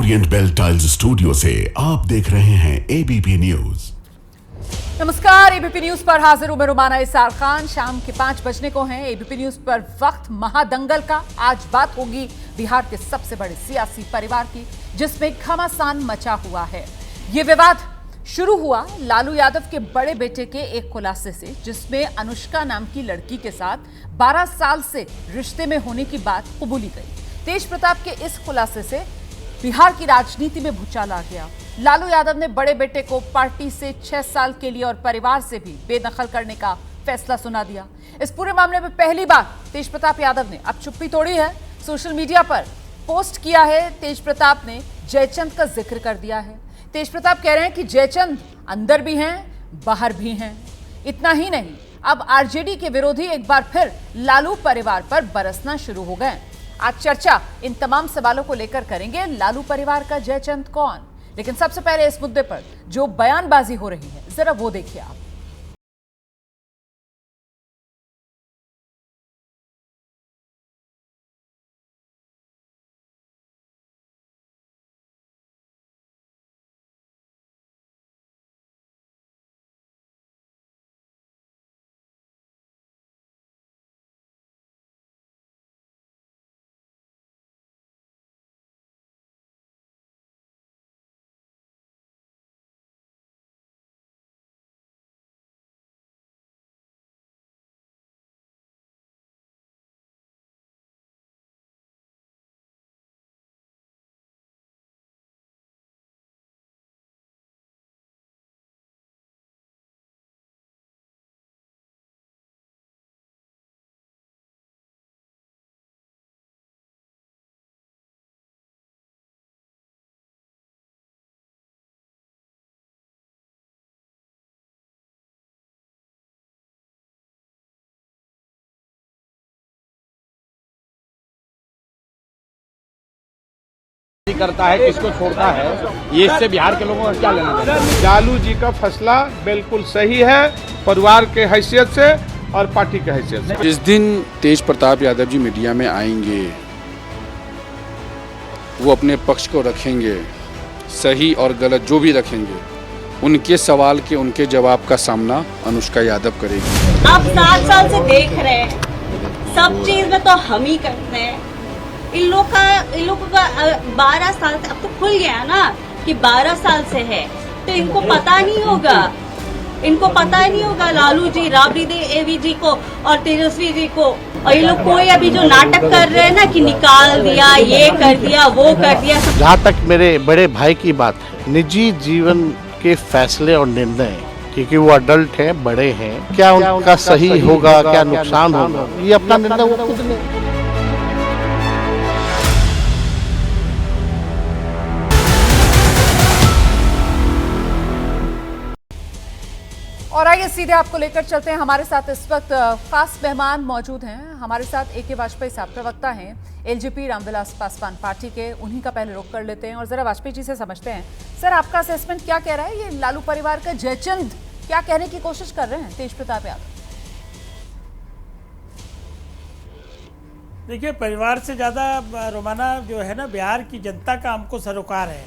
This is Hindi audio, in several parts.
ओरिएंट बेल टाइल्स स्टूडियो से आप देख रहे हैं एबीपी न्यूज। नमस्कार, एबीपी न्यूज पर हाजिर हूं मैं रुमाना इसार खान। शाम के 5 बजने को हैं। एबीपी न्यूज पर वक्त महादंगल का। आज बात होगी बिहार के सबसे बड़े सियासी परिवार की, जिसमें घमासान मचा हुआ है। ये विवाद शुरू हुआ लालू यादव के बड़े बेटे के एक खुलासे से, जिसमें अनुष्का नाम की लड़की के साथ 12 साल से रिश्ते में होने की बात कबूली गई। तेज प्रताप के इस खुलासे से बिहार की राजनीति में भूचाल आ गया। लालू यादव ने बड़े बेटे को पार्टी से 6 साल के लिए और परिवार से भी बेदखल करने का फैसला सुना दिया। इस पूरे मामले में पहली बार तेज प्रताप यादव ने अब चुप्पी तोड़ी है। सोशल मीडिया पर पोस्ट किया है। तेज प्रताप ने जयचंद का जिक्र कर दिया है। तेज प्रताप कह रहे हैं कि जयचंद अंदर भी हैं, बाहर भी हैं। इतना ही नहीं, अब आरजेडी के विरोधी एक बार फिर लालू परिवार पर बरसना शुरू हो गए। आज चर्चा इन तमाम सवालों को लेकर करेंगे। लालू परिवार का जयचंद कौन? लेकिन सबसे पहले इस मुद्दे पर जो बयानबाजी हो रही है, जरा वो देखिए आप। करता है, किसको छोड़ता है, ये इससे बिहार के लोगों का क्या लेना देना। लालू जी का फैसला बिल्कुल सही है, परिवार के हैसियत से और पार्टी के हैसियत से। जिस दिन तेज प्रताप यादव जी मीडिया में आएंगे, वो अपने पक्ष को रखेंगे, सही और गलत जो भी रखेंगे, उनके सवाल के उनके जवाब का सामना अनुष्का यादव करेगी। आप 7 साल से देख रहे हैं, सब चीज में तो हम ही करते हैं। इन लोगों का 12 साल से अब तो खुल गया ना कि 12 साल से है, तो इनको पता नहीं होगा लालू जी, राबड़ी दे एवी जी को और तेजस्वी जी को। और ये लोग कोई अभी जो नाटक कर रहे हैं ना कि निकाल दिया, ये कर दिया, वो कर दिया। जहाँ तक मेरे बड़े भाई की बात है, निजी जीवन के फैसले और निर्णय, क्योंकि वो अडल्ट हैं, बड़े हैं, क्या उनका सही होगा, क्या नुकसान होगा, ये अपना निर्णय वो खुद लें। और आइए सीधे आपको लेकर चलते हैं। हमारे साथ इस वक्त खास मेहमान मौजूद हैं। हमारे साथ ए.के. वाजपेयी साहब प्रवक्ता हैं एलजेपी रामविलास पासवान पार्टी के। उन्हीं का पहले रुख कर लेते हैं और जरा वाजपेयी जी से समझते हैं। सर, आपका असेसमेंट क्या कह रहा है? ये लालू परिवार का जयचंद क्या कहने की कोशिश कर रहे हैं तेज प्रताप यादव? देखिए, परिवार से ज्यादा रोमाना जो है ना, बिहार की जनता का हमको सरोकार है।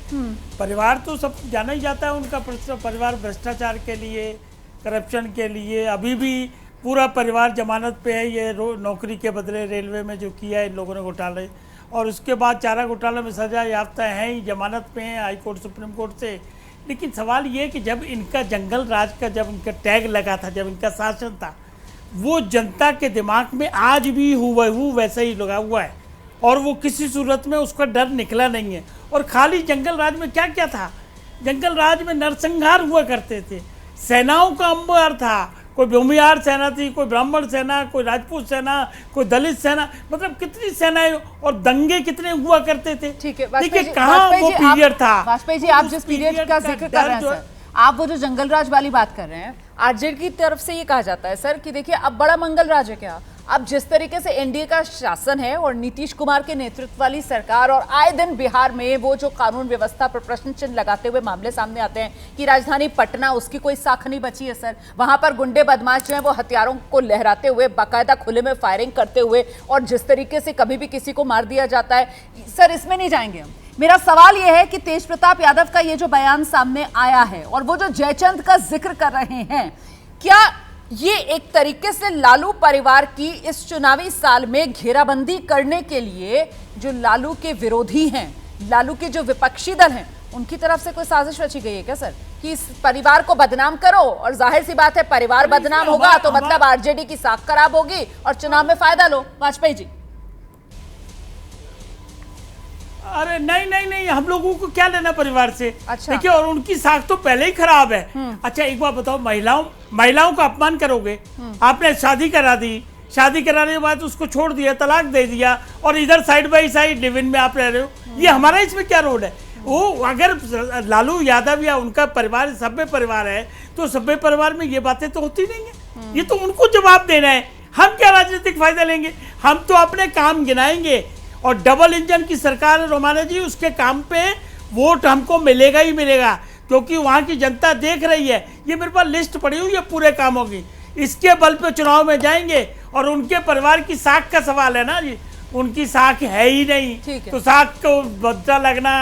परिवार तो सब जाना ही जाता है उनका। परिवार भ्रष्टाचार के लिए, करप्शन के लिए, अभी भी पूरा परिवार जमानत पे है। ये नौकरी के बदले रेलवे में जो किया है इन लोगों ने घोटाले, और उसके बाद चारा घोटाले में सजा याफ्ता हैं ही, जमानत पे हैं हाई कोर्ट सुप्रीम कोर्ट से। लेकिन सवाल ये कि जब इनका जंगल राज का जब इनका टैग लगा था, जब इनका शासन था, वो जनता के दिमाग में आज भी हूबहू वैसा ही लगा हुआ है, और वो किसी सूरत में उसका डर निकला नहीं है। और खाली जंगल राज में क्या क्या था? जंगल राज में नरसंहार हुआ करते थे, सेनाओं का अंबार था। कोई भूमिहार सेना थी, कोई ब्राह्मण सेना, कोई राजपूत सेना, कोई दलित सेना, मतलब कितनी सेनाएं, और दंगे कितने हुआ करते थे। ठीक है, देखिए कहाँ वो पीरियड था। वाजपेयी जी, आप जिस पीरियड का जिक्र कर रहे हैं सर, आप वो जो जंगल राज वाली बात कर रहे हैं, आरजेडी की तरफ से ये कहा जाता है सर कि देखिए अब बड़ा मंगल राज है क्या? अब जिस तरीके से एनडीए का शासन है और नीतीश कुमार के नेतृत्व वाली सरकार, और आए दिन बिहार में वो जो कानून व्यवस्था पर प्रश्न चिन्ह लगाते हुए मामले सामने आते हैं कि राजधानी पटना, उसकी कोई साख नहीं बची है सर। वहां पर गुंडे बदमाश जो है वो हथियारों को लहराते हुए बाकायदा खुले में फायरिंग करते हुए, और जिस तरीके से कभी भी किसी को मार दिया जाता है सर, इसमें नहीं जाएंगे हम। मेरा सवाल यह है कि तेज प्रताप यादव का ये जो बयान सामने आया है और वो जो जयचंद का जिक्र कर रहे हैं, क्या ये एक तरीके से लालू परिवार की इस चुनावी साल में घेराबंदी करने के लिए जो लालू के विरोधी हैं, लालू के जो विपक्षी दल हैं, उनकी तरफ से कोई साजिश रची गई है क्या सर, कि इस परिवार को बदनाम करो? और जाहिर सी बात है, परिवार बदनाम होगा तो मतलब आरजेडी की साख खराब होगी और चुनाव में फायदा लो। वाजपेयी जी, अरे नहीं, हम लोगों को क्या लेना परिवार से? अच्छा। देखिए, और उनकी साख तो पहले ही खराब है। अच्छा, एक बात बताओ, महिलाओं का अपमान करोगे? आपने शादी करा दी, शादी कराने के बाद उसको छोड़ दिया, तलाक दे दिया, और इधर side by side live in में आप रह रहे हो। ये हमारा इसमें क्या रोल है? वो अगर लालू यादव या उनका परिवार सभ्य परिवार है तो सभ्य परिवार में ये बातें तो होती नहीं है। ये तो उनको जवाब देना है। हम क्या राजनीतिक फायदा लेंगे? हम तो अपने काम गिनाएंगे, और डबल इंजन की सरकार है रोमाना जी, उसके काम पे वोट हमको मिलेगा ही मिलेगा, क्योंकि वहाँ की जनता देख रही है। ये मेरे पास लिस्ट पड़ी हुई है पूरे कामों की, इसके बल पे चुनाव में जाएंगे। और उनके परिवार की साख का सवाल है ना जी, उनकी साख है ही नहीं, तो साख को बदला लगना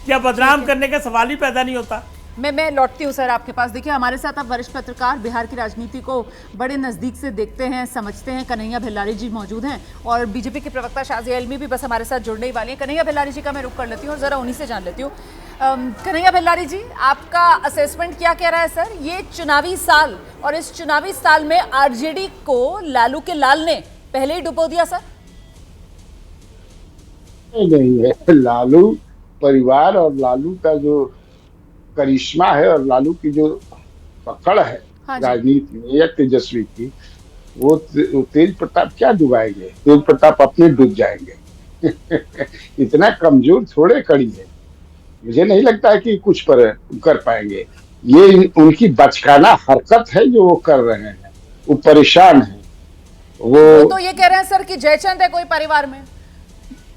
या बदनाम करने का सवाल ही पैदा नहीं होता। मैं लौटती हूँ सर आपके पास। देखिए, हमारे साथ आप वरिष्ठ पत्रकार, बिहार की राजनीति को बड़े नज़दीक से देखते हैं, समझते हैं। कन्हैया भिल्लारी जी मौजूद हैं और बीजेपी के प्रवक्ता शाज़िया इल्मी भी बस हमारे साथ जुड़ने ही वाली हैं। कन्हैया भिल्लारी जी का मैं रुख कर लेती हूँ और ज़रा उन्हीं से जान लेती हूँ। कन्हैया भिल्लारी जी, आपका असेसमेंट क्या कह रहा है सर? ये चुनावी साल, और इस चुनावी साल में आरजेडी को लालू के लाल ने पहले ही डुबो दिया सर? नहीं है, लालू परिवार और लालू का जो करिश्मा है और लालू की जो पकड़ है राजनीति में या तेजस्वी की, वो तेज प्रताप क्या डुबाएंगे? तेज प्रताप अपने डूब जाएंगे। इतना कमजोर थोड़े कड़ी है, मुझे नहीं लगता है कि कुछ पर कर पाएंगे। ये उनकी बचकाना हरकत है जो वो कर रहे हैं, वो परेशान है। वो तो ये कह रहे हैं सर कि जयचंद है कोई परिवार में,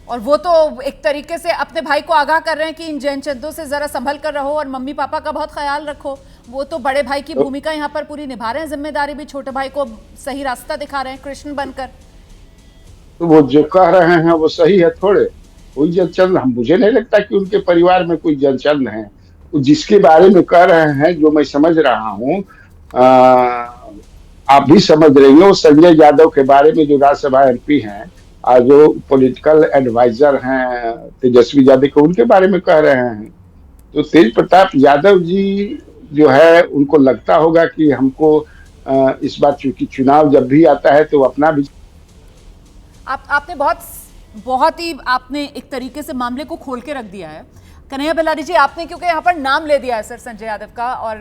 और वो तो एक तरीके से अपने भाई को आगाह कर रहे हैं कि इन जयचंदों से जरा संभल कर रहो और मम्मी पापा का बहुत ख्याल रखो। वो तो बड़े भाई की भूमिका यहाँ पर पूरी निभा रहे हैं, जिम्मेदारी भी छोटे भाई को सही रास्ता दिखा रहे हैं कृष्ण बनकर। तो वो जो कह रहे हैं वो सही है थोड़े? कोई जयचंद, मुझे नहीं लगता कि उनके परिवार में कोई जयचंद है। जिसके बारे में कह रहे हैं, जो मैं समझ रहा हूँ, आप भी समझ रही हो, संजय यादव के बारे में, जो राज्यसभा एमपी हैं और जो पॉलिटिकल एडवाइजर हैं तेजस्वी यादव को, उनके बारे में कह रहे हैं। तो तेज प्रताप यादव जी जो है, उनको लगता होगा कि हमको इस बार, चूंकि चुनाव जब भी आता है तो अपना भी आपने बहुत ही आपने एक तरीके से मामले को खोल के रख दिया है कन्हैया भिल्लारी जी। आपने क्योंकि यहाँ पर नाम ले दिया है सर संजय यादव का, और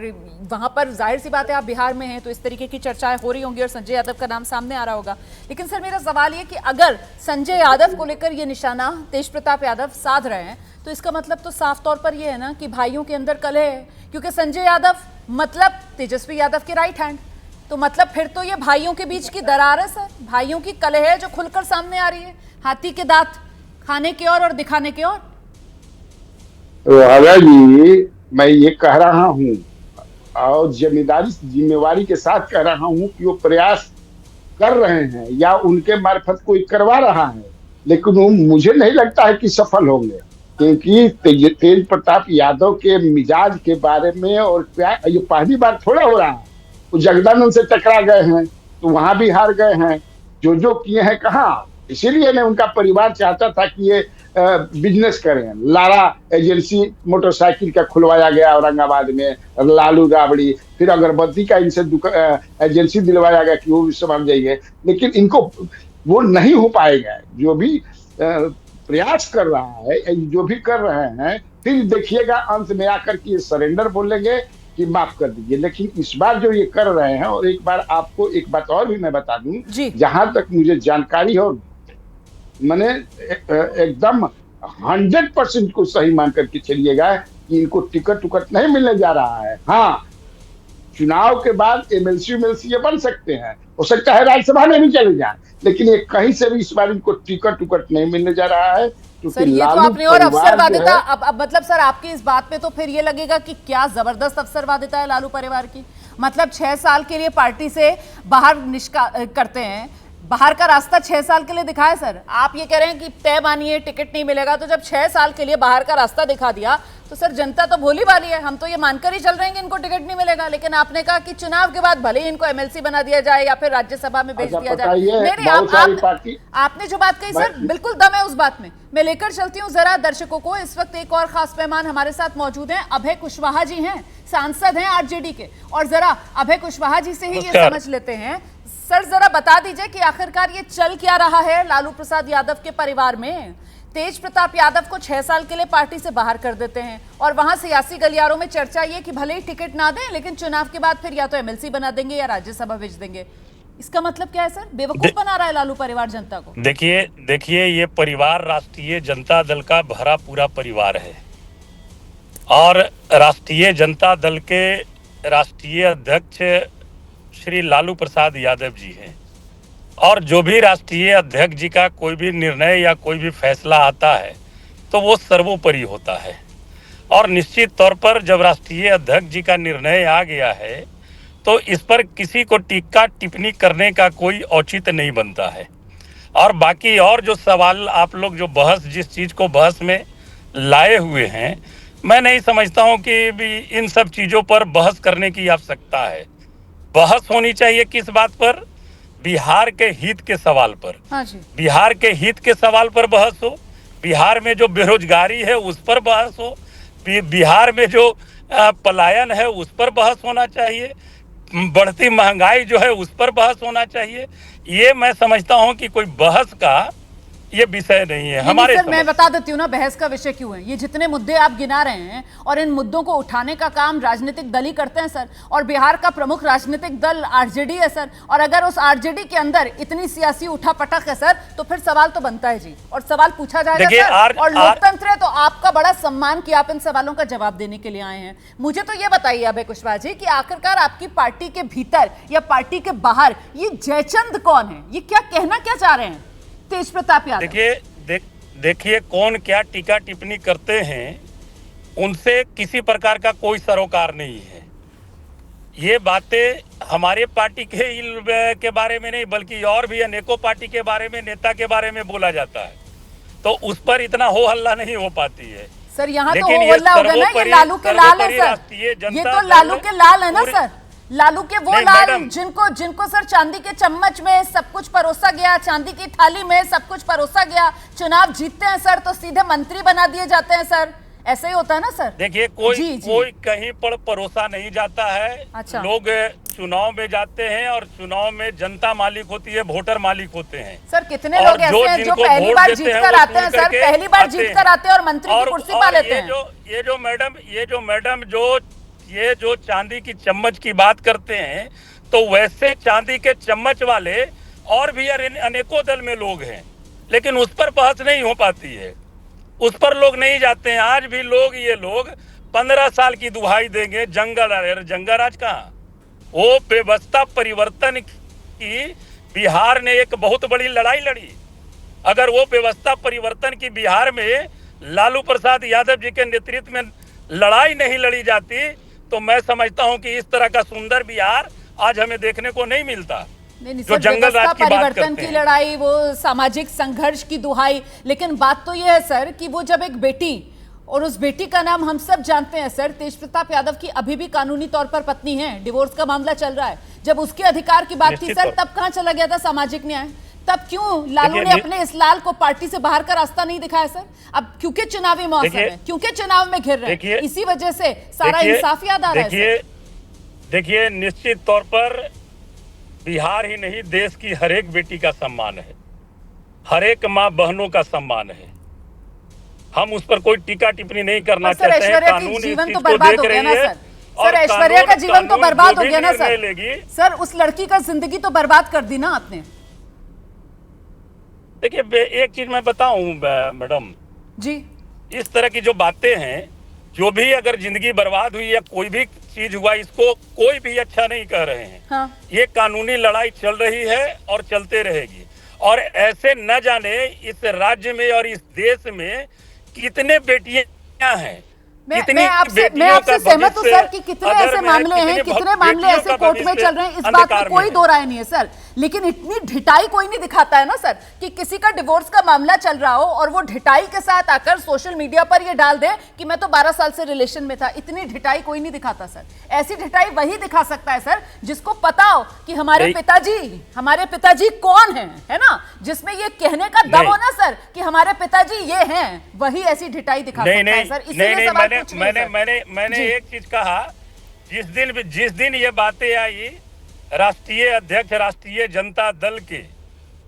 वहाँ पर जाहिर सी बात है आप बिहार में हैं तो इस तरीके की चर्चाएं हो रही होंगी और संजय यादव का नाम सामने आ रहा होगा। लेकिन सर, मेरा सवाल ये कि अगर संजय यादव को लेकर ये निशाना तेज प्रताप यादव साध रहे हैं, तो इसका मतलब तो साफ तौर पर यह है ना कि भाइयों के अंदर कलह है, क्योंकि संजय यादव मतलब तेजस्वी यादव के राइट हैंड, तो मतलब फिर तो ये भाइयों के बीच की दरार है सर, भाइयों की कलह है जो खुलकर सामने आ रही है, हाथी के दांत खाने की ओर और दिखाने की ओर। राजा जी, मैं ये कह रहा हूँ और जिम्मेवारी के साथ कह रहा हूँ कि वो प्रयास कर रहे हैं या उनके मार्फत कोई करवा रहा है, लेकिन वो मुझे नहीं लगता है कि सफल होंगे, क्योंकि तेज प्रताप यादव के मिजाज के बारे में, और ये पहली बार थोड़ा हो रहा है। वो जगदानंद से टकरा गए हैं तो वहां भी हार गए हैं, जो किए हैं कहाँ। इसीलिए ने उनका परिवार चाहता था कि ये बिजनेस करें। लारा एजेंसी मोटरसाइकिल का खुलवाया गया औरंगाबाद में, लालू राबड़ी, फिर अगरबत्ती का इनसे एजेंसी दिलवाया गया कि वो भी समझ जाइए, लेकिन इनको वो नहीं हो पाएगा। जो भी प्रयास कर रहा है, जो भी कर रहे हैं, फिर देखिएगा अंत में आकर के सरेंडर बोलेंगे कि माफ कर दीजिए। लेकिन इस बार जो ये कर रहे हैं, और एक बार आपको एक बात और भी मैं बता दूं, जहां तक मुझे जानकारी हो, मैंने एकदम 100% को सही मान करके चलिएगा कि इनको टिकट नहीं मिलने जा रहा है। हाँ, चुनाव के बाद एमएलसी ये बन सकते हैं, हो सकता है राज्यसभा में भी चले जाए, लेकिन ये कहीं से भी इस बार इनको टिकट नहीं मिलने जा रहा है। सर, ये तो आपने और अवसरवादिता, अब मतलब सर आपकी इस बात पे तो फिर ये लगेगा कि क्या जबरदस्त अवसरवादिता है लालू परिवार की। मतलब 6 साल के लिए पार्टी से बाहर करते हैं, बाहर का रास्ता 6 साल के लिए दिखाया सर। आप ये कह रहे हैं कि तय मानिए टिकट नहीं मिलेगा, तो जब 6 साल के लिए बाहर का रास्ता दिखा दिया तो सर जनता तो भोली भाली है, हम तो ये मानकर ही चल रहे हैं कि इनको टिकट नहीं मिलेगा। लेकिन आपने कहा कि चुनाव के बाद भले ही इनको एमएलसी बना दिया जाए या फिर राज्यसभा में भेज दिया जाए। नहीं, आपने जो बात कही सर बिल्कुल दम है उस बात में। मैं लेकर चलती हूँ जरा दर्शकों को। इस वक्त एक और खास मेहमान हमारे साथ मौजूद हैं, अभय कुशवाहा जी हैं, सांसद हैं आरजेडी के। और जरा अभय कुशवाहा जी से ही ये समझ लेते हैं। सर जरा बता दीजिए कि आखिरकार ये चल क्या रहा है लालू प्रसाद यादव के परिवार में। तेज प्रताप यादव को 6 साल के लिए पार्टी से बाहर कर देते हैं और वहां सियासी गलियारों में चर्चा ये कि भले ही टिकट ना दें लेकिन चुनाव के बाद फिर या तो एमएलसी बना देंगे या राज्यसभा भेज देंगे। इसका मतलब क्या है सर? बेवकूफ बना रहा है लालू परिवार जनता को। देखिए ये परिवार राष्ट्रीय जनता दल का भरा पूरा परिवार है और राष्ट्रीय जनता दल के राष्ट्रीय अध्यक्ष श्री लालू प्रसाद यादव जी हैं और जो भी राष्ट्रीय अध्यक्ष जी का कोई भी निर्णय या कोई भी फैसला आता है तो वो सर्वोपरि होता है। और निश्चित तौर पर जब राष्ट्रीय अध्यक्ष जी का निर्णय आ गया है तो इस पर किसी को टीका टिप्पणी करने का कोई औचित्य नहीं बनता है। और बाकी और जो सवाल आप लोग जो बहस जिस चीज़ को बहस में लाए हुए हैं, मैं नहीं समझता हूं कि भी इन सब चीज़ों पर बहस करने की आवश्यकता है। बहस होनी चाहिए किस बात पर? बिहार के हित के सवाल पर। हाँ जी। बिहार के हित के सवाल पर बहस हो, बिहार में जो बेरोजगारी है उस पर बहस हो, बिहार में जो पलायन है उस पर बहस होना चाहिए, बढ़ती महंगाई जो है उस पर बहस होना चाहिए। ये मैं समझता हूं कि कोई बहस का ये विषय नहीं है हमारे। सर मैं बता देती हूँ ना बहस का विषय क्यों है। ये जितने मुद्दे आप गिना रहे हैं और इन मुद्दों को उठाने का काम राजनीतिक दल ही करते हैं सर। और बिहार का प्रमुख राजनीतिक दल आरजेडी है सर। और अगर उस आरजेडी के अंदर इतनी सियासी उठापटक है सर तो फिर सवाल तो बनता है जी और सवाल पूछा जाएगा सर। और लोकतंत्र है तो आपका बड़ा सम्मान कि आप इन सवालों का जवाब देने के लिए आए हैं। मुझे तो ये बताइए अभय कुशवाहा जी कि आखिरकार आपकी पार्टी के भीतर या पार्टी के बाहर ये जयचंद कौन है? ये क्या कहना क्या चाह रहे हैं तेज प्रताप यादव? देखिए कौन क्या टीका टिप्पणी करते हैं उनसे किसी प्रकार का कोई सरोकार नहीं है। ये बातें हमारे पार्टी के बारे में नहीं बल्कि और भी अनेकों पार्टी के बारे में, नेता के बारे में बोला जाता है तो उस पर इतना हो हल्ला नहीं हो पाती है सर। यहाँ तो हो हल्ला होगा ना, ये लालू के लाल है सर। ये तो लालू के लाल है ना सर। लालू के वो लाल जिनको सर चांदी के चम्मच में सब कुछ परोसा गया, चांदी की थाली में सब कुछ परोसा गया। चुनाव जीतते हैं सर तो सीधे मंत्री बना दिए जाते हैं सर। ऐसे ही होता है ना सर। देखिए कोई कहीं पर परोसा नहीं जाता है। अच्छा। लोग चुनाव में जाते हैं और चुनाव में जनता मालिक होती है, वोटर मालिक होते हैं। सर कितने लोग ऐसे हैं जो पहली बार जीत कर आते हैं सर, पहली बार जीत कर आते हैं और मंत्री की कुर्सी पा लेते हैं। ये जो चांदी की चम्मच की बात करते हैं तो वैसे चांदी के चम्मच वाले और भी अनेकों दल में लोग हैं लेकिन उस पर बहस नहीं हो पाती है, उस पर लोग नहीं जाते हैं। आज भी ये लोग 15 साल की दुहाई देंगे जंगल राज कहाँ? वो व्यवस्था परिवर्तन की बिहार ने एक बहुत बड़ी लड़ाई लड़ी। अगर वो व्यवस्था परिवर्तन की बिहार में लालू प्रसाद यादव जी के नेतृत्व में लड़ाई नहीं लड़ी जाती तो मैं समझता हूं कि इस तरह का सुंदर बिहार आज हमें देखने को नहीं मिलता। नहीं सर, जंगल राज की परिवर्तन की लड़ाई, वो सामाजिक संघर्ष की दुहाई। लेकिन बात तो यह है सर कि वो जब एक बेटी, और उस बेटी का नाम हम सब जानते हैं सर, तेज प्रताप यादव की अभी भी कानूनी तौर पर पत्नी है, डिवोर्स का मामला चल रहा है। जब उसके अधिकार की बात थी सर तब कहां चला गया था सामाजिक न्याय? तब क्यों लालू ने अपने इस लाल को पार्टी से बाहर का रास्ता नहीं दिखाया सर? अब क्योंकि चुनावी मौसम है, क्योंकि चुनाव में घिर रहे हैं, इसी वजह से सारा इंसाफ याद आ रहा है। देखिए निश्चित तौर पर बिहार ही नहीं देश की हर एक बेटी का सम्मान है, हर एक माँ बहनों का सम्मान है। हम उस पर कोई टीका टिप्पणी नहीं करना चाहते हैं। कानून जीवन तो बर्बाद हो गया ना सर। सर ऐश्वर्या का जीवन तो बर्बाद हो गया ना सर। सर उस लड़की का जिंदगी तो बर्बाद कर दी ना आपने। देखिए एक चीज मैं बताऊं मैडम जी, इस तरह की जो बातें हैं, जो भी अगर जिंदगी बर्बाद हुई या कोई भी चीज हुआ, इसको कोई भी अच्छा नहीं कह रहे हैं। हाँ। ये कानूनी लड़ाई चल रही है और चलते रहेगी। और ऐसे न जाने इस राज्य में और इस देश में कितने बेटियां हैं, मैं आपसे सहमत हूं सर कि कितने ऐसे मामले हैं, कितने मामले ऐसे कोर्ट में चल रहे हैं, इस बात में कोई दो राय नहीं है सर। लेकिन इतनी ढिठाई कोई नहीं दिखाता है ना सर, कि किसी का डिवोर्स का मामला चल रहा हो और वो ढिठाई के साथ आकर सोशल मीडिया पर ये डाल दे कि मैं तो 12 साल से रिलेशन में था। इतनी ढिठाई कोई नहीं दिखाता सर। ऐसी ढिठाई वही दिखा सकता है सर जिसको पता हो कि हमारे पिताजी कौन है ना, जिसमें ये कहने का दम हो ना सर कि हमारे पिताजी ये हैं, वही ऐसी ढिठाई दिखा सकता है सर। इसीलिए सवाल पूछ रही हूं सर। मैंने एक चीज कहा, जिस दिन ये बातें आई, राष्ट्रीय अध्यक्ष राष्ट्रीय जनता दल के